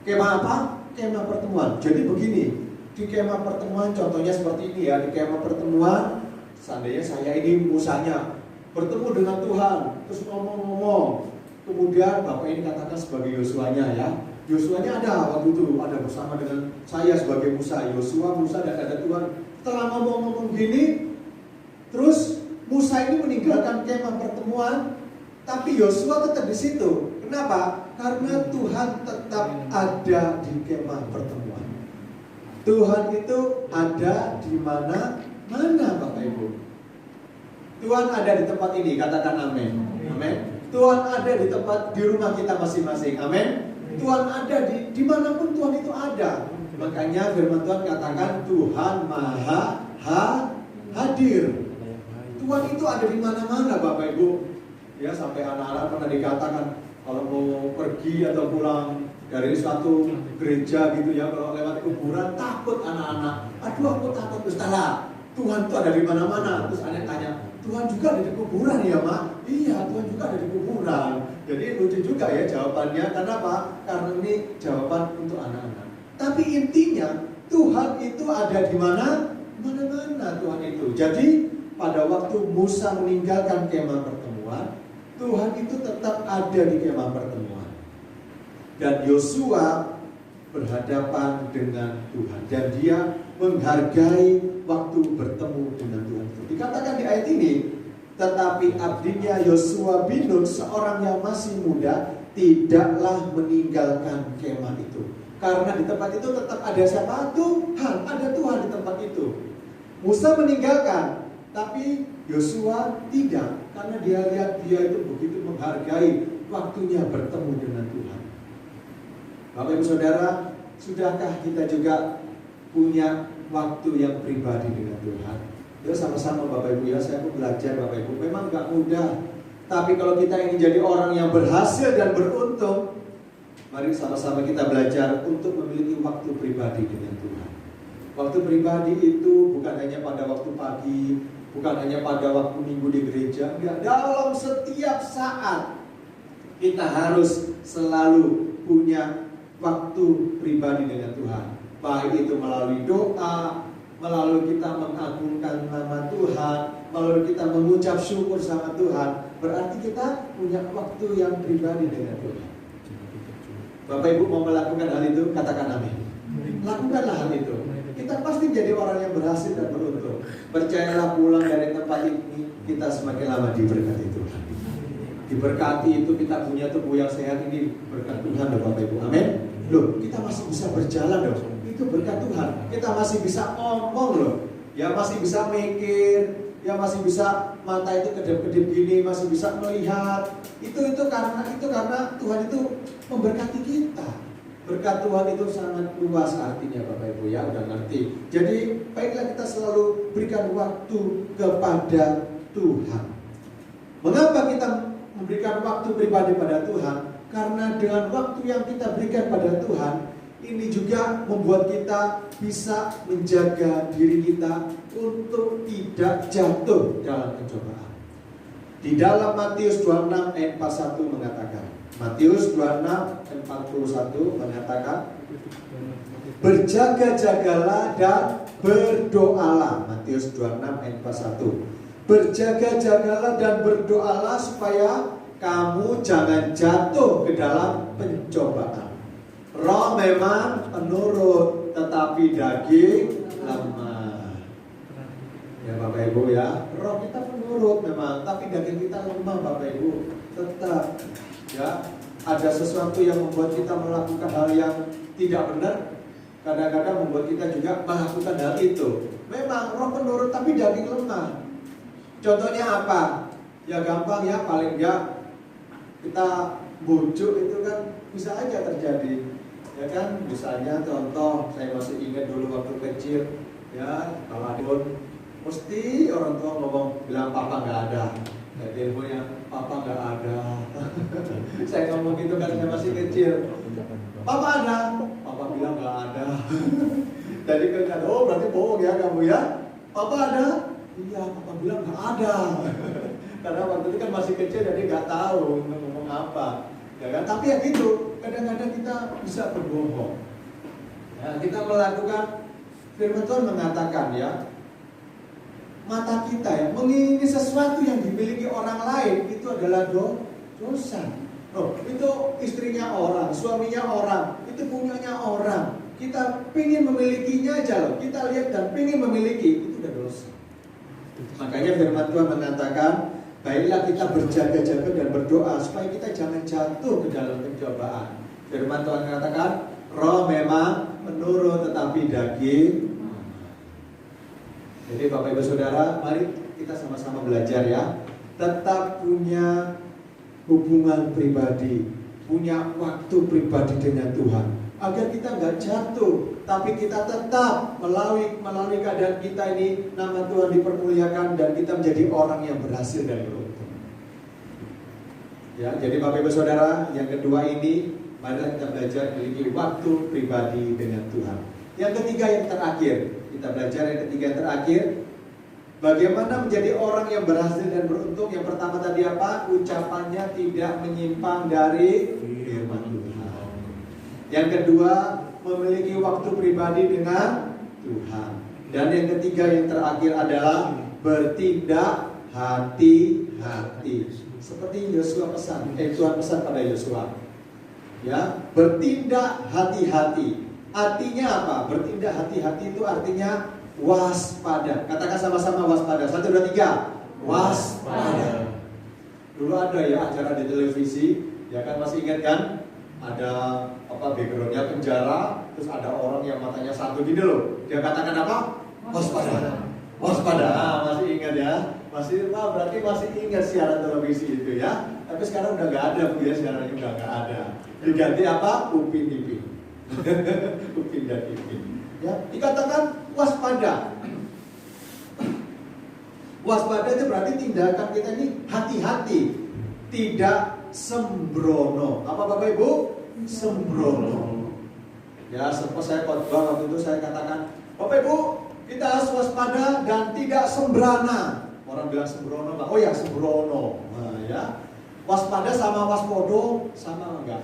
Kemah apa? Kemah pertemuan. Jadi begini, di kemah pertemuan contohnya seperti ini ya. Di kemah pertemuan, seandainya saya ini Musanya bertemu dengan Tuhan, terus ngomong-ngomong. Kemudian Bapak ini katakan sebagai Yosuanya ya. Yosuanya ada waktu itu, ada bersama dengan saya sebagai Musa. Yosua, Musa dan ada Tuhan. Setelah ngomong-ngomong gini, terus Musa ini meninggalkan kemah pertemuan, tapi Yosua tetap di situ. Kenapa? Karena Tuhan tetap ada di kemah pertemuan. Tuhan itu ada di mana-mana, Bapak Ibu. Tuhan ada di tempat ini, katakan amin. Amin. Tuhan ada di tempat, di rumah kita masing-masing. Amin. Tuhan ada di manapun Tuhan itu ada. Makanya firman Tuhan katakan Tuhan Maha Hadir. Tuhan itu ada di mana-mana, Bapak Ibu. Ya, sampai anak-anak pernah dikatakan kalau mau pergi atau pulang dari suatu gereja gitu ya, kalau lewat kuburan takut anak-anak. Aduh, aku takut. Ustaz, Tuhan itu ada di mana-mana. Terus anak tanya, Tuhan juga ada di kuburan ya, Mak? Iya, Tuhan juga ada di kuburan. Jadi lucu juga ya jawabannya. Karena apa? Karena ini jawaban untuk anak-anak. Tapi intinya Tuhan itu ada di mana-mana Tuhan itu. Jadi pada waktu Musa meninggalkan kemah pertemuan, Tuhan itu tetap ada di kemah pertemuan. Dan Yosua berhadapan dengan Tuhan. Dan dia menghargai waktu bertemu dengan Tuhan. Dikatakan di ayat ini, tetapi abdinya Yosua bin Nun, seorang yang masih muda, tidaklah meninggalkan kemah itu. Karena di tempat itu tetap ada siapa? Tuhan. Ada Tuhan di tempat itu. Musa meninggalkan, tapi Yosua tidak. Karena dia lihat dia itu begitu menghargai waktunya bertemu dengan Tuhan. Bapak Ibu Saudara, sudahkah kita juga punya waktu yang pribadi dengan Tuhan? Yuk sama-sama Bapak Ibu ya, saya pun belajar Bapak Ibu. Memang gak mudah, tapi kalau kita ingin jadi orang yang berhasil dan beruntung, mari sama-sama kita belajar untuk memiliki waktu pribadi dengan Tuhan. Waktu pribadi itu bukan hanya pada waktu pagi, bukan hanya pada waktu minggu di gereja. Enggak, dalam setiap saat kita harus selalu punya waktu pribadi dengan Tuhan. Baik itu melalui doa, melalui kita mengagungkan nama Tuhan, melalui kita mengucap syukur sama Tuhan. Berarti kita punya waktu yang pribadi dengan Tuhan. Bapak Ibu mau melakukan hal itu, katakan amin. Lakukanlah hal itu. Kita pasti jadi orang yang berhasil dan beruntung. Percayalah, pulang dari tempat ini kita semakin lama diberkati Tuhan. Diberkati itu kita punya tubuh yang sehat, ini berkat Tuhan loh Bapak Ibu. Amin. Loh, kita masih bisa berjalan loh. Itu berkat Tuhan. Kita masih bisa ngomong loh. Ya masih bisa mikir, ya masih bisa mata itu kedip-kedip gini, masih bisa melihat. Itu karena Tuhan itu memberkati kita. Berkat Tuhan itu sangat luas artinya Bapak Ibu ya, udah ngerti. Jadi baiklah kita selalu berikan waktu kepada Tuhan. Mengapa kita memberikan waktu pribadi pada Tuhan? Karena dengan waktu yang kita berikan pada Tuhan, ini juga membuat kita bisa menjaga diri kita untuk tidak jatuh dalam pencobaan. Di dalam Matius 26 ayat 41 mengatakan, Matius 26 ayat 41 mengatakan, berjaga-jagalah dan berdoalah. Matius 26 ayat 41. Berjaga-jagalah dan berdoalah supaya kamu jangan jatuh ke dalam pencobaan. Roh memang penurut, tetapi daging lemah. Ya Bapak Ibu ya, roh kita penurut memang, tapi daging kita lemah Bapak Ibu. Tetap ya, ada sesuatu yang membuat kita melakukan hal yang tidak benar. Kadang-kadang membuat kita juga melakukan hal itu. Memang roh penurut tapi daging lemah. Contohnya apa? Ya gampang ya, paling enggak kita bujuk itu kan bisa aja terjadi. Ya kan, misalnya contoh, saya masih ingat dulu waktu kecil, ya kalau mesti orang tua ngomong bilang papa nggak ada. Jadi ilmunya papa nggak ada. Saya ngomong gitu kan saya masih kecil. Papa ada, papa bilang nggak ada. Jadi kan oh berarti bohong ya kamu ya. Papa ada, iya papa bilang nggak ada. Karena waktu itu kan masih kecil jadi nggak tahu ngomong apa, ya kan? Tapi ya gitu, kadang-kadang kita bisa berbohong. Ya, kita melakukan firman Tuhan mengatakan ya, mata kita ya mengingini sesuatu yang dimiliki orang lain itu adalah dosa. Oh, itu istrinya orang, suaminya orang, itu punyanya orang. Kita pingin memilikinya aja loh. Kita lihat dan pingin memiliki, itu udah dosa. Makanya firman Tuhan mengatakan, baiklah kita berjaga-jaga dan berdoa supaya kita jangan jatuh ke dalam pencobaan. Firman Tuhan mengatakan, roh memang menurun tetapi daging. Jadi Bapak Ibu Saudara, mari kita sama-sama belajar ya. Tetap punya hubungan pribadi, punya waktu pribadi dengan Tuhan, agar kita nggak jatuh, tapi kita tetap melalui keadaan kita ini nama Tuhan dipermuliakan dan kita menjadi orang yang berhasil dan beruntung. Ya, jadi Bapak Ibu Saudara, yang kedua ini, mari kita belajar memiliki waktu pribadi dengan Tuhan. Yang ketiga yang terakhir, kita belajar yang ketiga yang terakhir, bagaimana menjadi orang yang berhasil dan beruntung. Yang pertama tadi apa? Ucapannya tidak menyimpang dari firman Tuhan. Yang kedua, memiliki waktu pribadi dengan Tuhan. Dan yang ketiga yang terakhir adalah bertindak hati-hati. Seperti Yosua pesan, Tuhan pesan pada Yosua. Ya, bertindak hati-hati. Artinya apa? Bertindak hati-hati itu artinya waspada. Katakan sama-sama waspada. 1, 2, 3. Waspada. Dulu ada ya acara di televisi, ya kan, masih ingat kan? Ada backgroundnya penjara, terus ada orang yang matanya satu gitu loh. Dia katakan apa? Waspada. Waspada. Masih ingat ya? Berarti masih ingat siaran televisi itu ya. Tapi sekarang udah nggak ada Bu ya, siarannya udah nggak ada. Diganti apa? Upin Ipin. Upin dan Ipin. Ya, dikatakan waspada. Waspada itu berarti tindakan kita ini hati-hati, tidak sembrono. Apa Bapak Ibu? Sembrono. Ya, sempat saya khotbah waktu itu saya katakan, Bapak Ibu, kita harus waspada dan tidak sembrana. Orang bilang sembrono, Pak. Oh ya, sembrono. Nah, ya. Waspada sama waspodo sama enggak?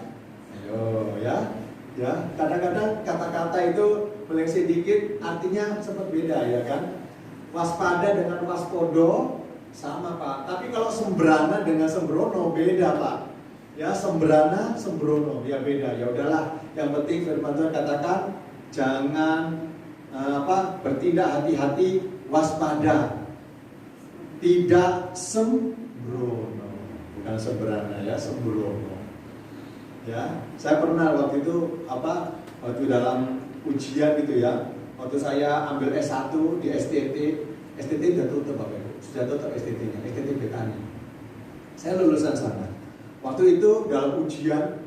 Ayo ya. Ya, kadang-kadang kata-kata itu melenceng dikit artinya sempat beda ya kan. Waspada dengan waspodo sama Pak. Tapi kalau sembrana dengan sembrono beda Pak. Ya, sembrana, sembrono ya beda. Ya udahlah, yang penting firman Tuhan katakan jangan bertindak hati-hati, waspada. Tidak sembrono. Bukan sembrana ya, sembrono. Ya, saya pernah waktu itu waktu dalam ujian gitu ya. Waktu saya ambil S1 di STT udah tutup Bapak Ibu. Sudah tutup STT-nya, STT BKN. Saya lulusan sana. Waktu itu dalam ujian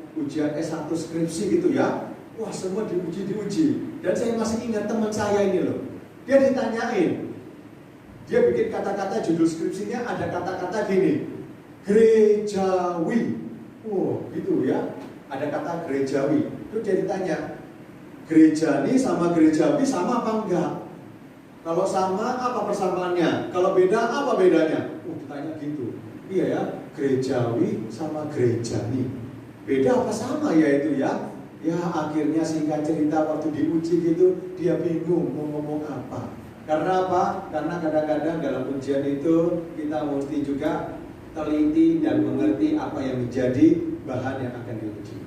S1 skripsi gitu ya. Wah, semua diuji. Dan saya masih ingat teman saya ini loh. Dia ditanyain. Dia bikin kata-kata, judul skripsinya ada kata-kata gini. Gerejawi. Oh, gitu ya. Ada kata gerejawi. Itu jadi tanya, gereja ini sama gerejawi sama apa enggak? Kalau sama, apa persamaannya? Kalau beda, apa bedanya? Ditanya gitu. Iya ya, gerejawi sama gerejani. Beda apa sama ya itu ya? Ya akhirnya singkat cerita waktu diuji gitu, dia bingung mau ngomong apa. Karena apa? Karena kadang-kadang dalam ujian itu kita mesti juga teliti dan mengerti apa yang menjadi bahan yang akan diuji.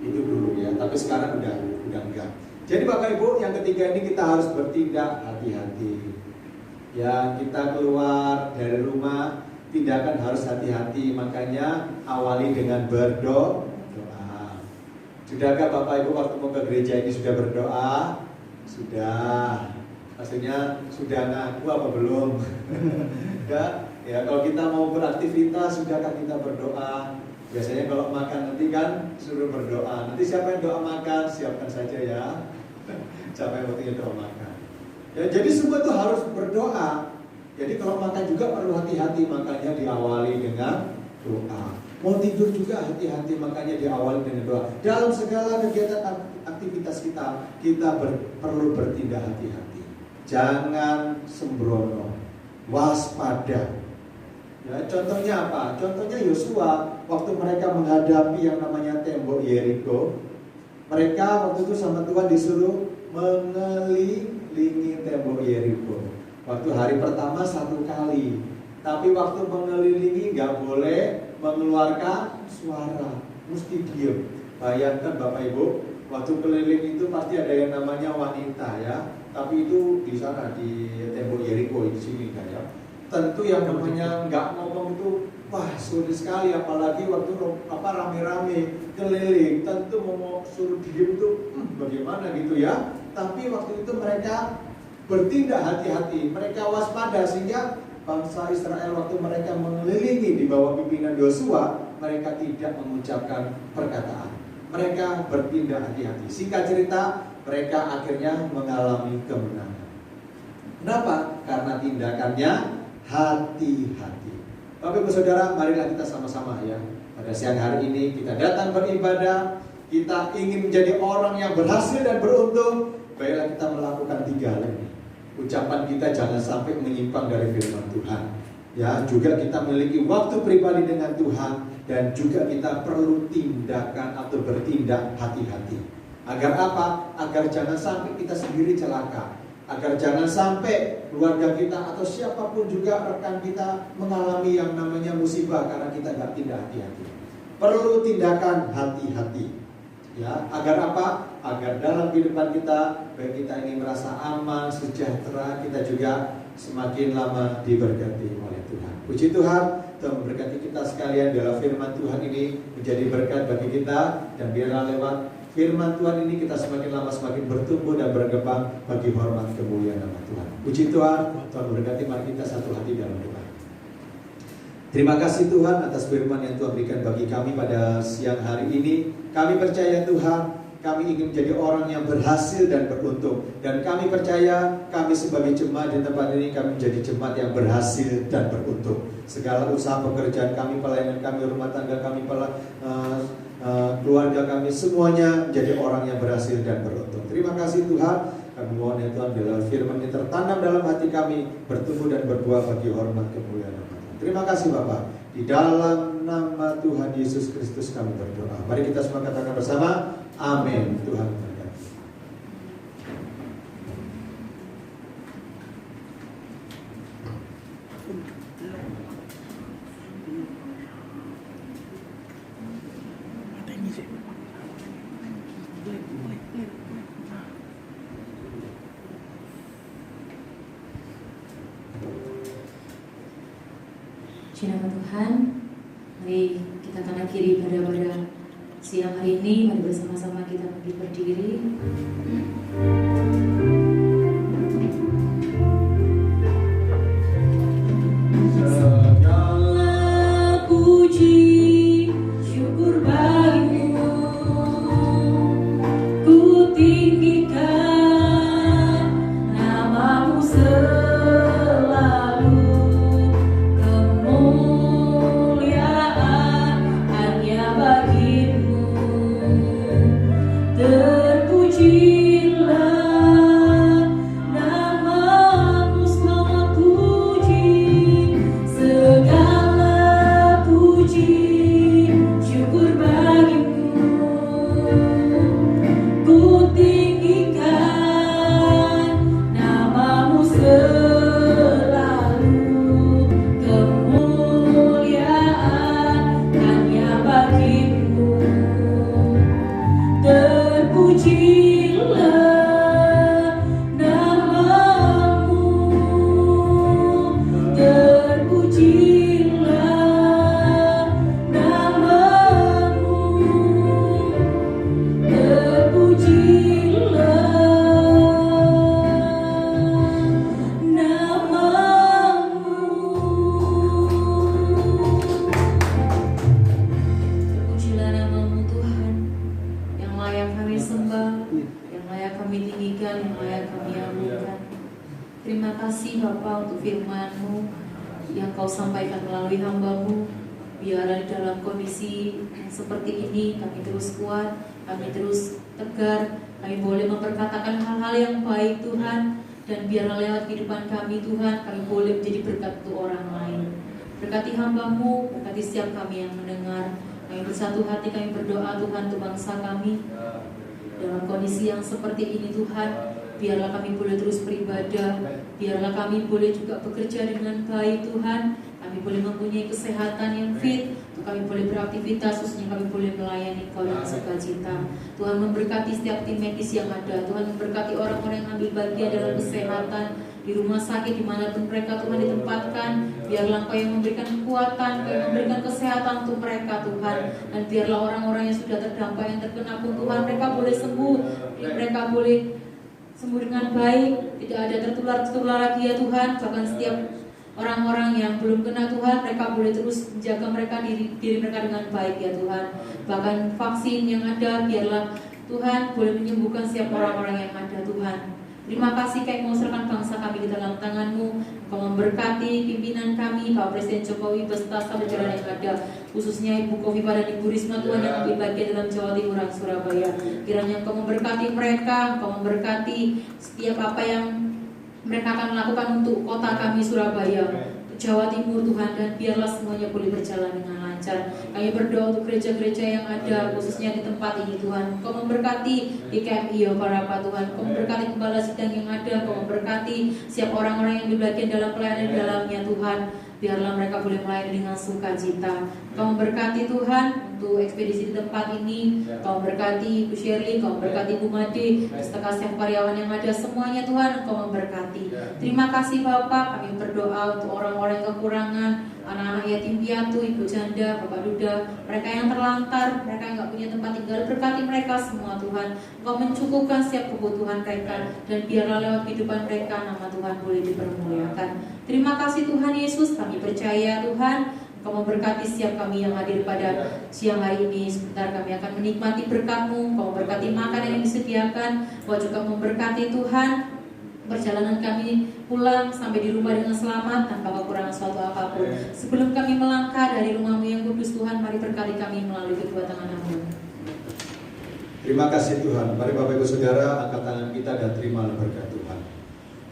Itu dulu ya, tapi sekarang udah enggak. Jadi Bapak Ibu, yang ketiga ini kita harus bertindak hati-hati. Ya, kita keluar dari rumah, tindakan harus hati-hati. Makanya awali dengan berdoa. Sudahkah Bapak Ibu waktu mau ke gereja ini sudah berdoa? Sudah. Maksudnya sudah ngaku apa belum? Ya, kalau kita mau beraktivitas, sudahkah kita berdoa? Biasanya kalau makan nanti kan suruh berdoa. Nanti siapa yang doa makan, siapkan saja ya. Siapa yang pentingnya doa makan. Ya, jadi semua itu harus berdoa. Jadi kalau makan juga perlu hati-hati, makanya diawali dengan doa. Mau tidur juga hati-hati, makanya diawali dengan doa. Dalam segala kegiatan aktivitas kita perlu bertindak hati-hati. Jangan sembrono, waspada. Ya, contohnya apa? Contohnya Yosua waktu mereka menghadapi yang namanya tembok Yeriko. Mereka waktu itu sama Tuhan disuruh mengelilingi tembok Yeriko. Waktu hari pertama 1 kali, tapi waktu mengelilingi nggak boleh mengeluarkan suara, mesti diam. Bayangkan Bapak Ibu, waktu keliling itu pasti ada yang namanya wanita ya. Tapi itu di sana di tembok Yeriko di sini kan ya. Tentu yang namanya nggak ngomong itu wah sulit sekali, apalagi waktu rame-rame keliling. Tentu mau suruh diem itu bagaimana gitu ya. Tapi waktu itu mereka bertindak hati-hati, mereka waspada sehingga bangsa Israel waktu mereka mengelilingi di bawah pimpinan Yosua, mereka tidak mengucapkan perkataan. Mereka bertindak hati-hati. Singkat cerita, mereka akhirnya mengalami kemenangan. Kenapa? Karena tindakannya hati-hati. Bapak Ibu Saudara, marilah kita sama-sama ya. Pada siang hari ini kita datang beribadah, kita ingin menjadi orang yang berhasil dan beruntung. Baiklah kita melakukan 3 hal ini. Ucapan kita jangan sampai menyimpang dari firman Tuhan. Ya, juga kita memiliki waktu pribadi dengan Tuhan, dan juga kita perlu tindakan atau bertindak hati-hati. Agar apa? Agar jangan sampai kita sendiri celaka. Agar jangan sampai keluarga kita atau siapapun juga rekan kita mengalami yang namanya musibah karena kita nggak tindak hati-hati. Perlu tindakan hati-hati. Ya, agar apa? Agar dalam kehidupan kita, baik kita ini merasa aman, sejahtera, kita juga semakin lama diberkati oleh Tuhan. Puji Tuhan, Tuhan memberkati kita sekalian dalam firman Tuhan ini menjadi berkat bagi kita, dan biarlah lewat firman Tuhan ini kita semakin lama semakin bertumbuh dan berkembang bagi hormat kemuliaan nama Tuhan. Puji Tuhan, Tuhan memberkati, mari kita satu hati dalam doa. Terima kasih Tuhan atas firman yang Tuhan berikan bagi kami pada siang hari ini. Kami percaya Tuhan, kami ingin menjadi orang yang berhasil dan beruntung. Dan kami percaya kami sebagai jemaat di tempat ini, kami menjadi jemaat yang berhasil dan beruntung. Segala usaha pekerjaan kami, pelayanan kami, rumah tangga kami, keluarga kami, semuanya menjadi orang yang berhasil dan beruntung. Terima kasih Tuhan. Kami mohon ya Tuhan, bila firman ini tertanam dalam hati kami, bertumbuh dan berbuah bagi hormat kemuliaan nama Tuhan. Terima kasih Bapak. Di dalam nama Tuhan Yesus Kristus kami berdoa. Mari kita semua katakan bersama, amin. Tuhan memberkati. Puji nama Tuhan. Mari kita akan akhiri pada siang hari ini. Mari bersama-sama kita berdiri. Segala puji syukur bagimu, ku tinggikan namamu selalu. Kemuliaan hanya bagimu. Terpujilah namamu, selamat puji. Segala puji syukur bagimu, ku tinggikan namamu selalu. Kemuliaan hanya bagimu. Terpujilah namamu, terpujilah namamu, terpujilah namamu. Terpujilah namamu Tuhan, yang layak kami sembah, yang layak kami tinggikan, yang layak kami agungkan. Terima kasih Bapa untuk firman-Mu yang Kau sampaikan melalui hamba-Mu. Biarlah di dalam kondisi yang seperti ini kami terus kuat, kami terus tegar, kami boleh memperkatakan hal-hal yang baik Tuhan. Dan biarlah lewat kehidupan kami Tuhan, kami boleh menjadi berkat untuk orang lain. Berkati hamba-Mu, berkati setiap kami yang mendengar. Kami bersatu hati, kami berdoa Tuhan untuk bangsa kami. Dalam kondisi yang seperti ini Tuhan, biarlah kami boleh terus beribadah, biarlah kami boleh juga bekerja dengan baik Tuhan. Kami boleh mempunyai kesehatan yang fit, kami boleh beraktivitas, khususnya kami boleh melayani Kau dengan sukacita. Tuhan memberkati setiap tim medis yang ada, Tuhan memberkati orang-orang yang ambil bagian dalam kesehatan, di rumah sakit dimanapun mereka Tuhan ditempatkan. Biarlah Kau yang memberikan kekuatan, Kau yang memberikan kesehatan untuk mereka Tuhan. Dan biarlah orang-orang yang sudah terdampak, yang terkena pun Tuhan, mereka boleh sembuh, mereka boleh sembuh dengan baik, tidak ada tertular lagi ya Tuhan. Bahkan setiap orang-orang yang belum kena Tuhan, mereka boleh terus menjaga mereka diri mereka dengan baik ya Tuhan. Bahkan vaksin yang ada, biarlah Tuhan boleh menyembuhkan setiap orang-orang yang ada Tuhan. Terima kasih Kau mengusulkan bangsa kami di dalam tangan-Mu. Kau memberkati pimpinan kami, Pak Presiden Jokowi beserta staf jajaran yang ada, khususnya Ibu Kofifa dan Ibu Risma Tuhan yang ambil bagian dalam Jawa Timur dan Surabaya. Kiranya Kau memberkati mereka, Kau memberkati setiap apa yang mereka akan melakukan untuk kota kami Surabaya, untuk Jawa Timur Tuhan, dan biarlah semuanya boleh berjalan dengan lancar. Kami berdoa untuk gereja-gereja yang ada, khususnya di tempat ini Tuhan. Kau memberkati GKMI ya para Tuhan, Kau memberkati gembala sidang yang ada, Kau memberkati siap orang-orang yang berbagian dalam pelayanan di dalamnya Tuhan. Biarlah mereka boleh melayani dengan sukacita. Kau memberkati Tuhan untuk ekspedisi di tempat ini. Kau memberkati Ibu Shirley, Kau memberkati Ibu Made, beserta setiap karyawan yang ada, semuanya Tuhan Kau memberkati. Terima kasih Bapak, kami berdoa untuk orang-orang yang kekurangan, anak-anak yatim piatu, ibu janda, bapak duda, mereka yang terlantar, mereka yang gak punya tempat tinggal, berkati mereka semua Tuhan. Kau mencukupkan setiap kebutuhan mereka, dan biarlah lewat kehidupan mereka nama Tuhan boleh dipermuliakan. Terima kasih Tuhan Yesus, kami percaya Tuhan Kau memberkati setiap kami yang hadir pada siang hari ini. Sebentar kami akan menikmati berkat-Mu. Kau memberkati makanan yang disediakan. Kau juga memberkati Tuhan perjalanan kami pulang sampai di rumah dengan selamat tanpa kekurangan suatu apapun. Sebelum kami melangkah dari rumah-Mu yang kudus Tuhan, mari berkati kami melalui kedua tangan Amin. Terima kasih Tuhan. Mari Bapak Ibu Saudara angkat tangan kita dan terimalah berkat Tuhan.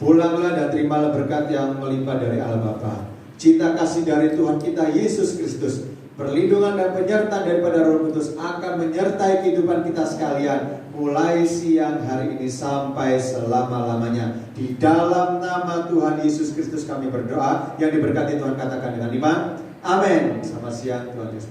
Pulanglah dan terimalah berkat yang melimpah dari Allah Bapa, cinta kasih dari Tuhan kita Yesus Kristus, perlindungan dan penyertaan daripada Roh Kudus akan menyertai kehidupan kita sekalian mulai siang hari ini sampai selama-lamanya. Di dalam nama Tuhan Yesus Kristus kami berdoa. Yang diberkati Tuhan katakan dengan iman. Amin. Selamat siang, Tuhan Yesus.